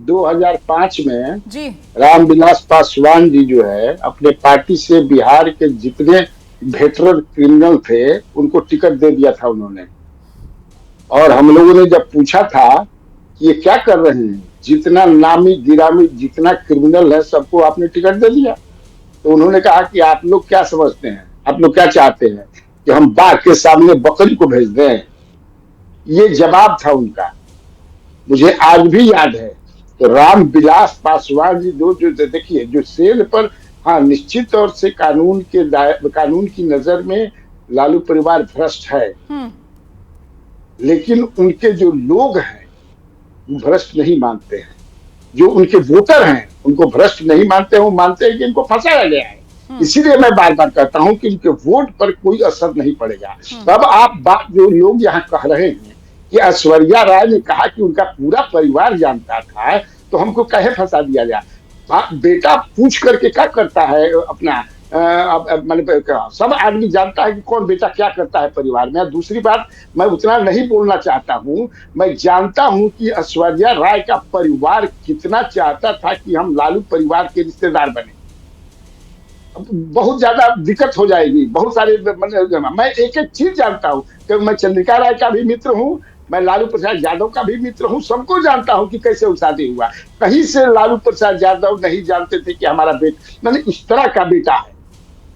2005 में जी रामविलास पासवान जी जो है अपने पार्टी से बिहार के जितने वेटरन क्रिमिनल थे उनको टिकट दे दिया था उन्होंने। और हम लोगों ने जब पूछा था कि ये क्या कर रहे हैं, जितना नामी गिरामी जितना क्रिमिनल है सबको आपने टिकट दे दिया, तो उन्होंने कहा कि आप लोग क्या समझते हैं, आप लोग क्या चाहते हैं कि हम बाघ के सामने बकरी को भेज दें? ये जवाब था उनका, मुझे आज भी याद है। तो रामविलास पासवान जी जो देखिए, जो सेल पर, हाँ निश्चित तौर से कानून की नजर में लालू परिवार भ्रष्ट है, लेकिन उनके जो लोग हैं भ्रष्ट नहीं मानते हैं। जो उनके वोटर हैं उनको भ्रष्ट नहीं मानते हैं, वो मानते हैं कि इनको फंसाया गया है। इसीलिए मैं बार बार कहता हूं कि इनके वोट पर कोई असर नहीं पड़ेगा। तब आप बात जो लोग यहाँ कह रहे हैं कि ऐश्वर्या राय ने कहा कि उनका पूरा परिवार जानता था, तो हमको कहे फंसा दिया जाए? बेटा पूछ करके क्या करता है अपना, सब आदमी जानता है कि कौन बेटा क्या करता है परिवार में। दूसरी बात, मैं उतना नहीं बोलना चाहता हूं, मैं जानता हूं कि ऐश्वर्या राय का परिवार कितना चाहता था कि हम लालू परिवार के रिश्तेदार बने। बहुत ज्यादा दिक्कत हो जाएगी, बहुत सारे, मैं एक एक चीज जानता हूँ कि मैं चंद्रिका राय का भी मित्र हूँ, मैं लालू प्रसाद यादव का भी मित्र हूं, सबको जानता हूं कि कैसे वो शादी हुआ। कहीं से लालू प्रसाद यादव नहीं जानते थे कि हमारा बेटा मैंने इस तरह का बेटा है,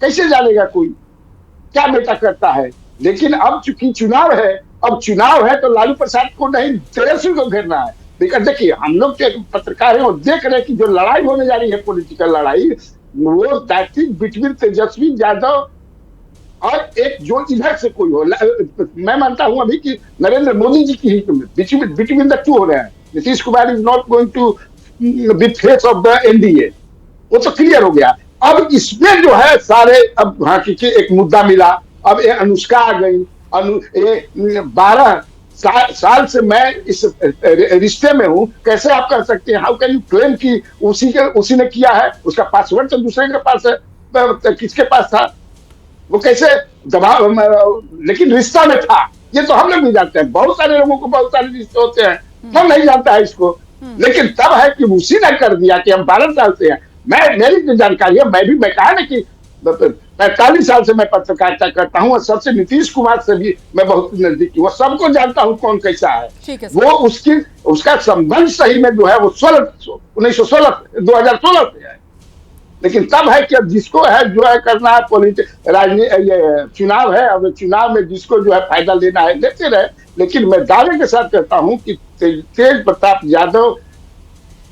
कैसे जानेगा कोई क्या बेटा करता है? लेकिन अब चूंकि चुनाव है, अब चुनाव है तो लालू प्रसाद को नहीं, तेजस्वी को घेरना है। लेकिन देखिए, हम लोग के पत्रकार हैं और देख रहे हैं कि जो लड़ाई होने जा रही है, पॉलिटिकल लड़ाई, वो बिटवीन तेजस्वी यादव और एक जो इधर से कोई हो। मैं मानता हूं अभी कि नरेंद्र मोदी जी की ही बिटवीन द टू हो रहे हैं। Nitish Kumar is not going to be face of the NDA, वो तो क्लियर हो गया। अब इसमें जो है सारे, अब हाँ की एक मुद्दा मिला, अब ये अनुष्का आ गई, 12 साल से मैं इस रिश्ते में हूं, कैसे आप कह सकते हैं? हाउ कैन यू क्लेम कि उसी ने किया है? उसका पासवर्ड तो दूसरे के पास है, किसके पास था? वो कैसे दबाव, लेकिन रिश्ता में था, ये तो हम लोग भी जानते हैं। बहुत सारे लोगों को बहुत सारे रिश्ते होते हैं, तो नहीं जानता है इसको। लेकिन तब है कि उसी ने कर दिया कि हम 12 साल से हैं। मेरी जो जानकारी है, मैं कहा ना कि 45 साल से मैं पत्रकारिता करता हूँ और सबसे नीतीश कुमार से भी मैं बहुत नजदीकी, वो सबको जानता हूँ कौन कैसा है। वो उसका संबंध सही में जो है वो 2016 से है। लेकिन तब है कि अब जिसको है जो है करना है, ये चुनाव है, अब चुनाव में जिसको जो है फायदा लेना है लेते रहे। लेकिन मैं दावे के साथ कहता हूं कि तेज प्रताप यादव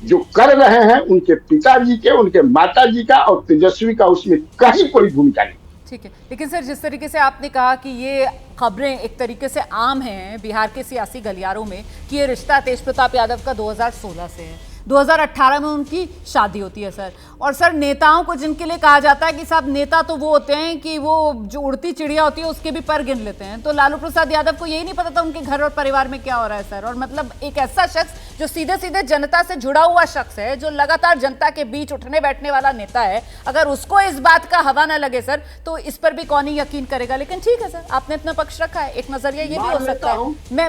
जो कर रहे हैं, उनके पिताजी के, उनके माताजी का और तेजस्वी का उसमें कहीं कोई भूमिका नहीं। ठीक है, लेकिन सर जिस तरीके से आपने कहा कि ये खबरें एक तरीके से आम हैं बिहार के सियासी गलियारों में कि ये रिश्ता तेज प्रताप यादव का 2016 से है, 2018 में उनकी शादी होती है सर। और सर नेताओं को जिनके लिए कहा जाता है कि साहब नेता तो वो होते हैं कि वो जो उड़ती चिड़िया होती है उसके भी पर गिन लेते हैं, तो लालू प्रसाद यादव को यही नहीं पता था उनके घर और परिवार में क्या हो रहा है सर। और मतलब एक ऐसा शख्स जो सीधे सीधे जनता से जुड़ा हुआ शख्स है, जो लगातार जनता के बीच उठने बैठने वाला नेता है, अगर उसको इस बात का हवा ना लगे सर, तो इस पर भी कौन ही यकीन करेगा। लेकिन ठीक है सर, आपने अपना पक्ष रखा है, एक नजरिया ये भी हो सकता है। मैं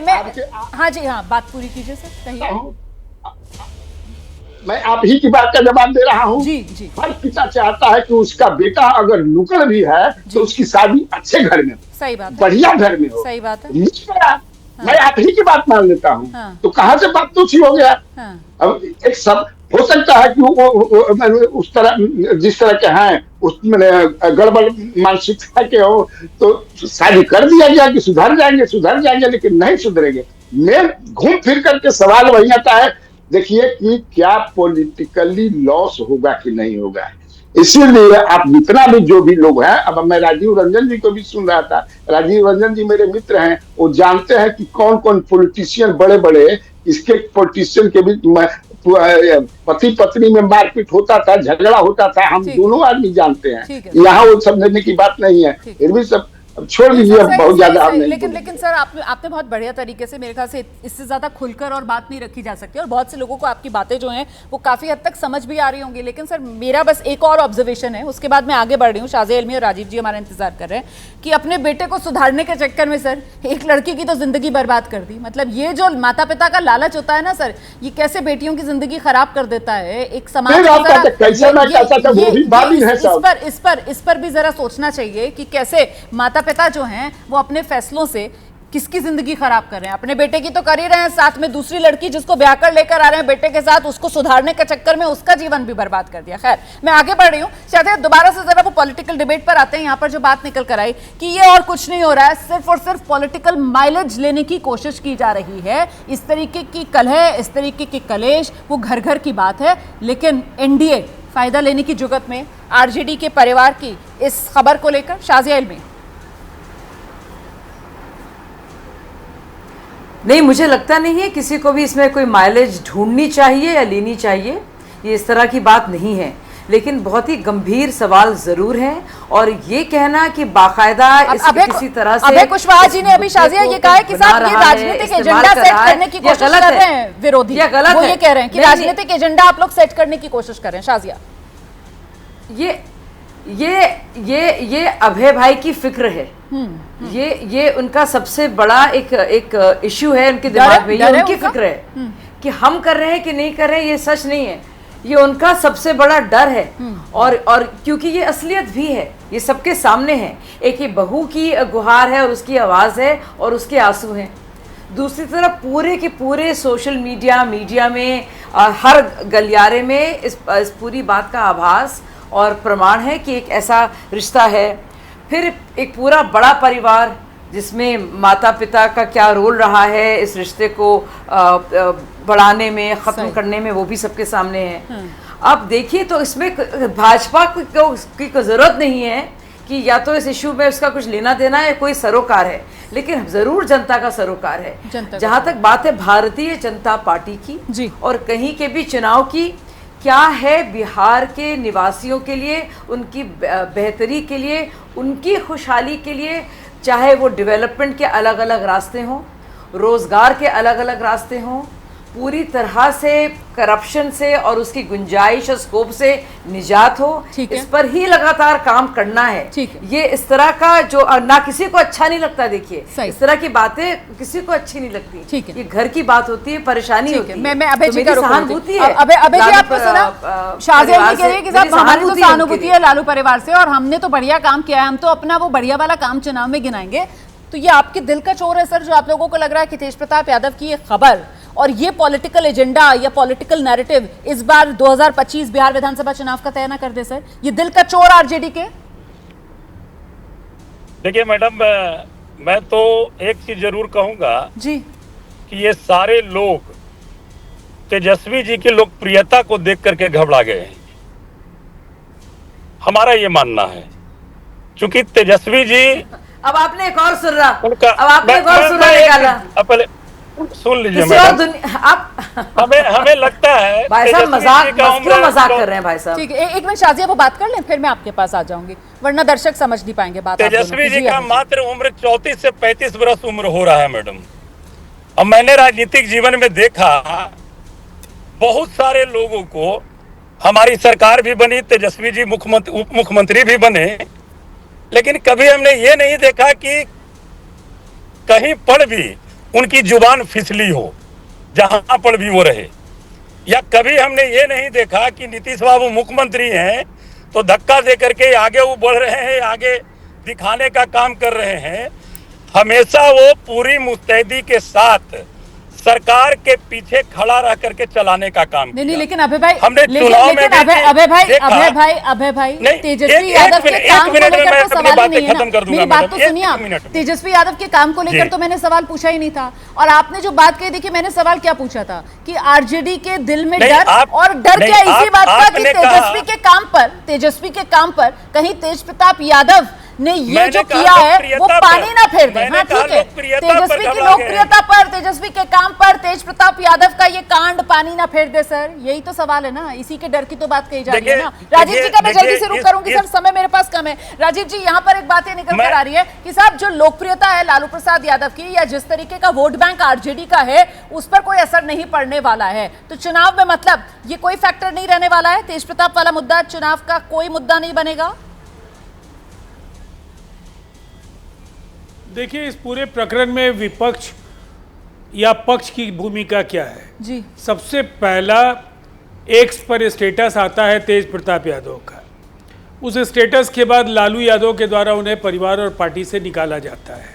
हाँ जी हाँ, बात पूरी कीजिए सर, कहिए। मैं आप ही की बात का जवाब दे रहा हूँ। जी जी। हर पिता चाहता है कि उसका बेटा अगर नुकड़ भी है तो उसकी शादी अच्छे घर में हो, सही बात, बढ़िया घर में हो। सही बात है। मैं आप ही की बात मान लेता हूँ, तो कहाँ से बात तो सी हो गया। अब एक सब हो सकता है कि वो उस तरह, जिस तरह के हैं, उस गड़बड़ मानसिकता के हो, तो शादी कर दिया गया कि सुधर जाएंगे, लेकिन नहीं सुधरेंगे। मैं घूम फिर करके सवाल वही आता है, देखिए कि क्या पॉलिटिकली लॉस होगा कि नहीं होगा। इसीलिए आप जितना भी जो भी लोग हैं, अब मैं राजीव रंजन जी को भी सुन रहा था, राजीव रंजन जी मेरे मित्र हैं, वो जानते हैं कि कौन कौन पॉलिटिशियन बड़े बड़े, इसके पॉलिटिशियन के भी पति पत्नी में मारपीट होता था, झगड़ा होता था, हम दोनों आदमी जानते हैं। यहाँ वो समझने की बात नहीं है, फिर भी सब छोड़ दीजिए, बहुत ज्यादा हम नहीं। लेकिन सर आपने बहुत बढ़िया तरीके से, मेरे ख्याल से इससे ज्यादा खुलकर और बात नहीं रखी जा सकती, और बहुत से लोगों को आपकी बातें जो हैं वो काफी हद तक समझ भी आ रही होंगी। लेकिन सर मेरा बस एक और ऑब्जर्वेशन है, उसके बाद मैं आगे बढ़ रही हूँ। शाज़िया इल्मी और राजीव जी हमारा इंतजार कर रहे हैं कि अपने बेटे को सुधारने के चक्कर में सर एक लड़की की तो जिंदगी बर्बाद कर दी। मतलब ये जो माता पिता का लालच होता है ना सर, ये कैसे बेटियों की जिंदगी खराब कर देता है। एक समाज इस पर भी जरा सोचना चाहिए कि कैसे माता पिता जो हैं वो अपने फैसलों से किसकी जिंदगी खराब कर रहे हैं। अपने बेटे की तो कर ही रहे हैं, साथ में दूसरी लड़की जिसको ब्याह कर लेकर आ रहे हैं बेटे के साथ, उसको सुधारने के चक्कर में उसका जीवन भी बर्बाद कर दिया। खैर मैं आगे बढ़ रही हूँ, शायद दोबारा से जरा वो पॉलिटिकल डिबेट पर आते हैं। यहाँ पर जो बात निकल कर आई कि ये और कुछ नहीं हो रहा है, सिर्फ और सिर्फ पॉलिटिकल माइलेज लेने की कोशिश की जा रही है। इस तरीके की कलह, इस तरीके की कलेश वो घर घर की बात है। लेकिन एनडीए फायदा लेने की जुगत में आरजेडी के परिवार की इस खबर को लेकर शाज़िया इल्मी। नहीं, मुझे लगता नहीं है किसी को भी इसमें कोई माइलेज ढूंढनी चाहिए या लेनी चाहिए, ये इस तरह की बात नहीं है। लेकिन बहुत ही गंभीर सवाल जरूर है, और ये कहना कि बाकायदा किसी तरह से अभय कुशवाहा जी ने अभी शाज़िया ये कहा है कि साहब ये राजनीतिक एजेंडा सेट करने की कोशिश कर रहे हैं विरोधी, वो ये कह रहे हैं कि राजनीतिक एजेंडा आप लोग सेट करने की कोशिश कर रहे हैं। शाज़िया ये अभय भाई की फिक्र है, ये उनका सबसे बड़ा एक इश्यू है उनके दिमाग में। ये उनकी फिक्र है कि हम कर रहे हैं कि नहीं कर रहे हैं, ये सच नहीं है, ये उनका सबसे बड़ा डर है। और क्योंकि ये असलियत भी है, ये सबके सामने है। एक ये बहू की गुहार है और उसकी आवाज़ है और उसके आंसू हैं। दूसरी तरफ पूरे के पूरे सोशल मीडिया में हर गलियारे में इस पूरी बात का आभास और प्रमाण है कि एक ऐसा रिश्ता है। फिर एक पूरा बड़ा परिवार जिसमें माता पिता का क्या रोल रहा है इस रिश्ते को बढ़ाने में, ख़त्म करने में, वो भी सबके सामने है। अब देखिए, तो इसमें भाजपा की ज़रूरत नहीं है कि या तो इस इशू में उसका कुछ लेना देना है, कोई सरोकार है, लेकिन ज़रूर जनता का सरोकार है। जहाँ तक बात है भारतीय जनता पार्टी की और कहीं के भी चुनाव की, क्या है बिहार के निवासियों के लिए, उनकी बेहतरी के लिए, उनकी खुशहाली के लिए, चाहे वो डेवलपमेंट के अलग अलग रास्ते हों, रोज़गार के अलग अलग रास्ते हों, पूरी तरह से करप्शन से और उसकी गुंजाइश और स्कोप से निजात हो, इस पर ही लगातार काम करना है। ये इस तरह का जो ना किसी को अच्छा नहीं लगता, देखिए इस तरह की बातें किसी को अच्छी नहीं लगती। ये घर की बात होती है, परेशानी होती है। मैं अभय जी का सहानुभूति है। अभय जी आपको सुना, शाज़िया कह रही है कि साहब हमारी तो सहानुभूति है लालू परिवार से, और हमने तो बढ़िया काम किया है, हम तो अपना वो बढ़िया वाला काम चुनाव में गिनाएंगे। तो ये आपके दिल का चोर है सर, जो आप लोगों को लग रहा है कि तेज प्रताप यादव की ये खबर और ये पॉलिटिकल एजेंडा या पॉलिटिकल नैरेटिव इस बार 2025 बिहार विधानसभा चुनाव का तय ना कर दे सर, ये दिल का चोर आरजेडी के। देखिए मैडम, मैं तो एक चीज जरूर कहूंगा जी कि ये सारे लोग तेजस्वी जी की लोकप्रियता को देख करके घबरा गए हैं। हमारा ये मानना है, क्योंकि तेजस्वी जी, अब आपने एक और सुन रहा, अब आपने एक और सुन निकाला, पहले सुन लीजिए मैडम। हमें लगता है भाई साहब मजाक कर रहे हैं भाई साहब। ठीक है, एक मिनट शाज़िया वो बात कर लें, फिर मैं आपके पास आ जाऊंगी, वरना दर्शक समझ नहीं पाएंगे बात। तेजस्वी जी का मात्र उम्र 34 से 35 वर्ष उम्र हो रहा है मैडम। अब मैंने राजनीतिक जीवन में देखा बहुत सारे लोगों को, हमारी सरकार भी बनी, तेजस्वी जी उप मुख्यमंत्री भी बने, लेकिन कभी हमने ये नहीं देखा कि कहीं पर भी उनकी जुबान फिसली हो, जहां पर भी वो रहे। या कभी हमने ये नहीं देखा कि नीतीश बाबू मुख्यमंत्री हैं तो धक्का दे करके आगे वो बढ़ रहे हैं, आगे दिखाने का काम कर रहे हैं। हमेशा वो पूरी मुस्तैदी के साथ सरकार के पीछे खड़ा रह करके चलाने का काम नहीं किया। लेकिन अभय भाई, हमने चुनाव में अभय भाई तेजस्वी यादव के काम को लेकर तो सवाल ही नहीं है ना। मेरी बात तो सुनिए आप, तेजस्वी यादव के काम को लेकर तो मैंने सवाल पूछा ही नहीं था। और आपने जो बात कही, देखिए मैंने सवाल क्या पूछा था कि आरजेडी के दिल में डर, और डर क्या इसी बात का कि तेजस्वी के काम पर कहीं तेज प्रताप यादव ने ये जो किया है वो पानी ना फेर दे। हाँ ठीक है, तेजस्वी की लोकप्रियता पर, तेजस्वी के काम पर तेज प्रताप यादव का ये कांड पानी ना फेर दे सर, यही तो सवाल है ना। इसी के डर की तो बात कही जा रही है ना। राजीव जी का मैं जल्दी से रुक करूंगी सर, समय मेरे पास कम है। राजीव जी, यहाँ पर एक बात ये निकल कर आ रही है कि साहब जो लोकप्रियता है लालू प्रसाद यादव की, या जिस तरीके का वोट बैंक आरजेडी का है, उस पर कोई असर नहीं पड़ने वाला है। तो चुनाव में मतलब ये कोई फैक्टर नहीं रहने वाला है, तेज प्रताप वाला मुद्दा चुनाव का कोई मुद्दा नहीं बनेगा। देखिए, इस पूरे प्रकरण में विपक्ष या पक्ष की भूमिका क्या है जी। सबसे पहला एक्स पर स्टेटस आता है तेज प्रताप यादव का। उस स्टेटस के बाद लालू यादव के द्वारा उन्हें परिवार और पार्टी से निकाला जाता है,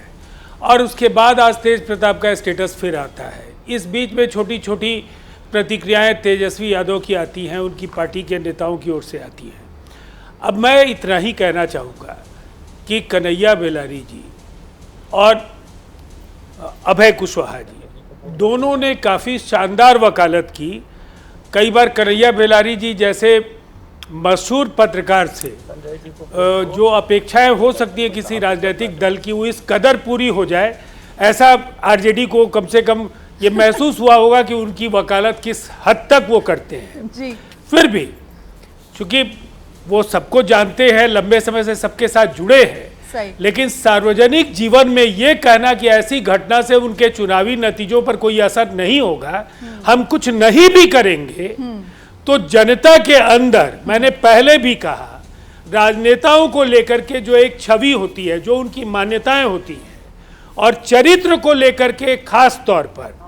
और उसके बाद आज तेज प्रताप का स्टेटस फिर आता है। इस बीच में छोटी छोटी प्रतिक्रियाएं तेजस्वी यादव की आती हैं, उनकी पार्टी के नेताओं की ओर से आती हैं। अब मैं इतना ही कहना चाहूँगा कि कन्हैया बेलारी जी और अभय कुशवाहा जी दोनों ने काफ़ी शानदार वकालत की। कई बार कन्हैया बेलारी जी जैसे मशहूर पत्रकार से जो अपेक्षाएं हो सकती है किसी राजनीतिक दल की, वो इस कदर पूरी हो जाए, ऐसा आरजेडी को कम से कम ये महसूस हुआ होगा कि उनकी वकालत किस हद तक वो करते हैं जी। फिर भी चूंकि वो सबको जानते हैं, लंबे समय से सबके साथ जुड़े हैं, लेकिन सार्वजनिक जीवन में ये कहना कि ऐसी घटना से उनके चुनावी नतीजों पर कोई असर नहीं होगा, हम कुछ नहीं भी करेंगे, तो जनता के अंदर, मैंने पहले भी कहा, राजनेताओं को लेकर के जो एक छवि होती है, जो उनकी मान्यताएं होती हैं, और चरित्र को लेकर के खास तौर पर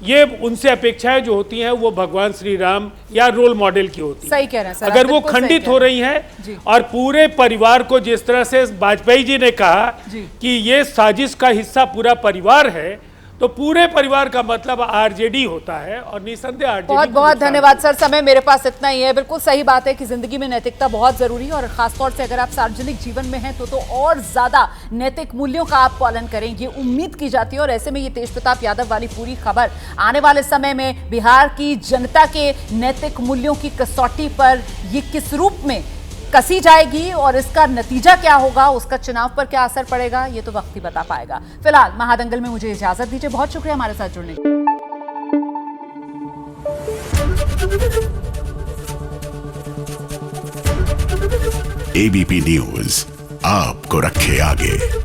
ये उनसे अपेक्षाएं जो होती हैं वो भगवान श्री राम या रोल मॉडल की होती है। सही कह रहे हैं सर, अगर वो खंडित हो रही हैं, और पूरे परिवार को, जिस तरह से वाजपेयी जी ने कहा कि ये साजिश का हिस्सा पूरा परिवार है, तो पूरे परिवार का मतलब आरजेडी होता है, और निसंदेह आरजेडी। बहुत बहुत धन्यवाद सर, समय मेरे पास इतना ही है। बिल्कुल सही बात है कि जिंदगी में नैतिकता बहुत जरूरी है, और खासतौर से अगर आप सार्वजनिक जीवन में हैं तो और ज्यादा नैतिक मूल्यों का आप पालन करें, ये उम्मीद की जाती है। और ऐसे में ये तेज प्रताप यादव वाली पूरी खबर आने वाले समय में बिहार की जनता के नैतिक मूल्यों की कसौटी पर ये किस रूप में कसी जाएगी, और इसका नतीजा क्या होगा, उसका चुनाव पर क्या असर पड़ेगा, ये तो वक्त ही बता पाएगा। फिलहाल महादंगल में मुझे इजाजत दीजिए, बहुत शुक्रिया हमारे साथ जुड़ने एबीपी न्यूज आपको रखे आगे।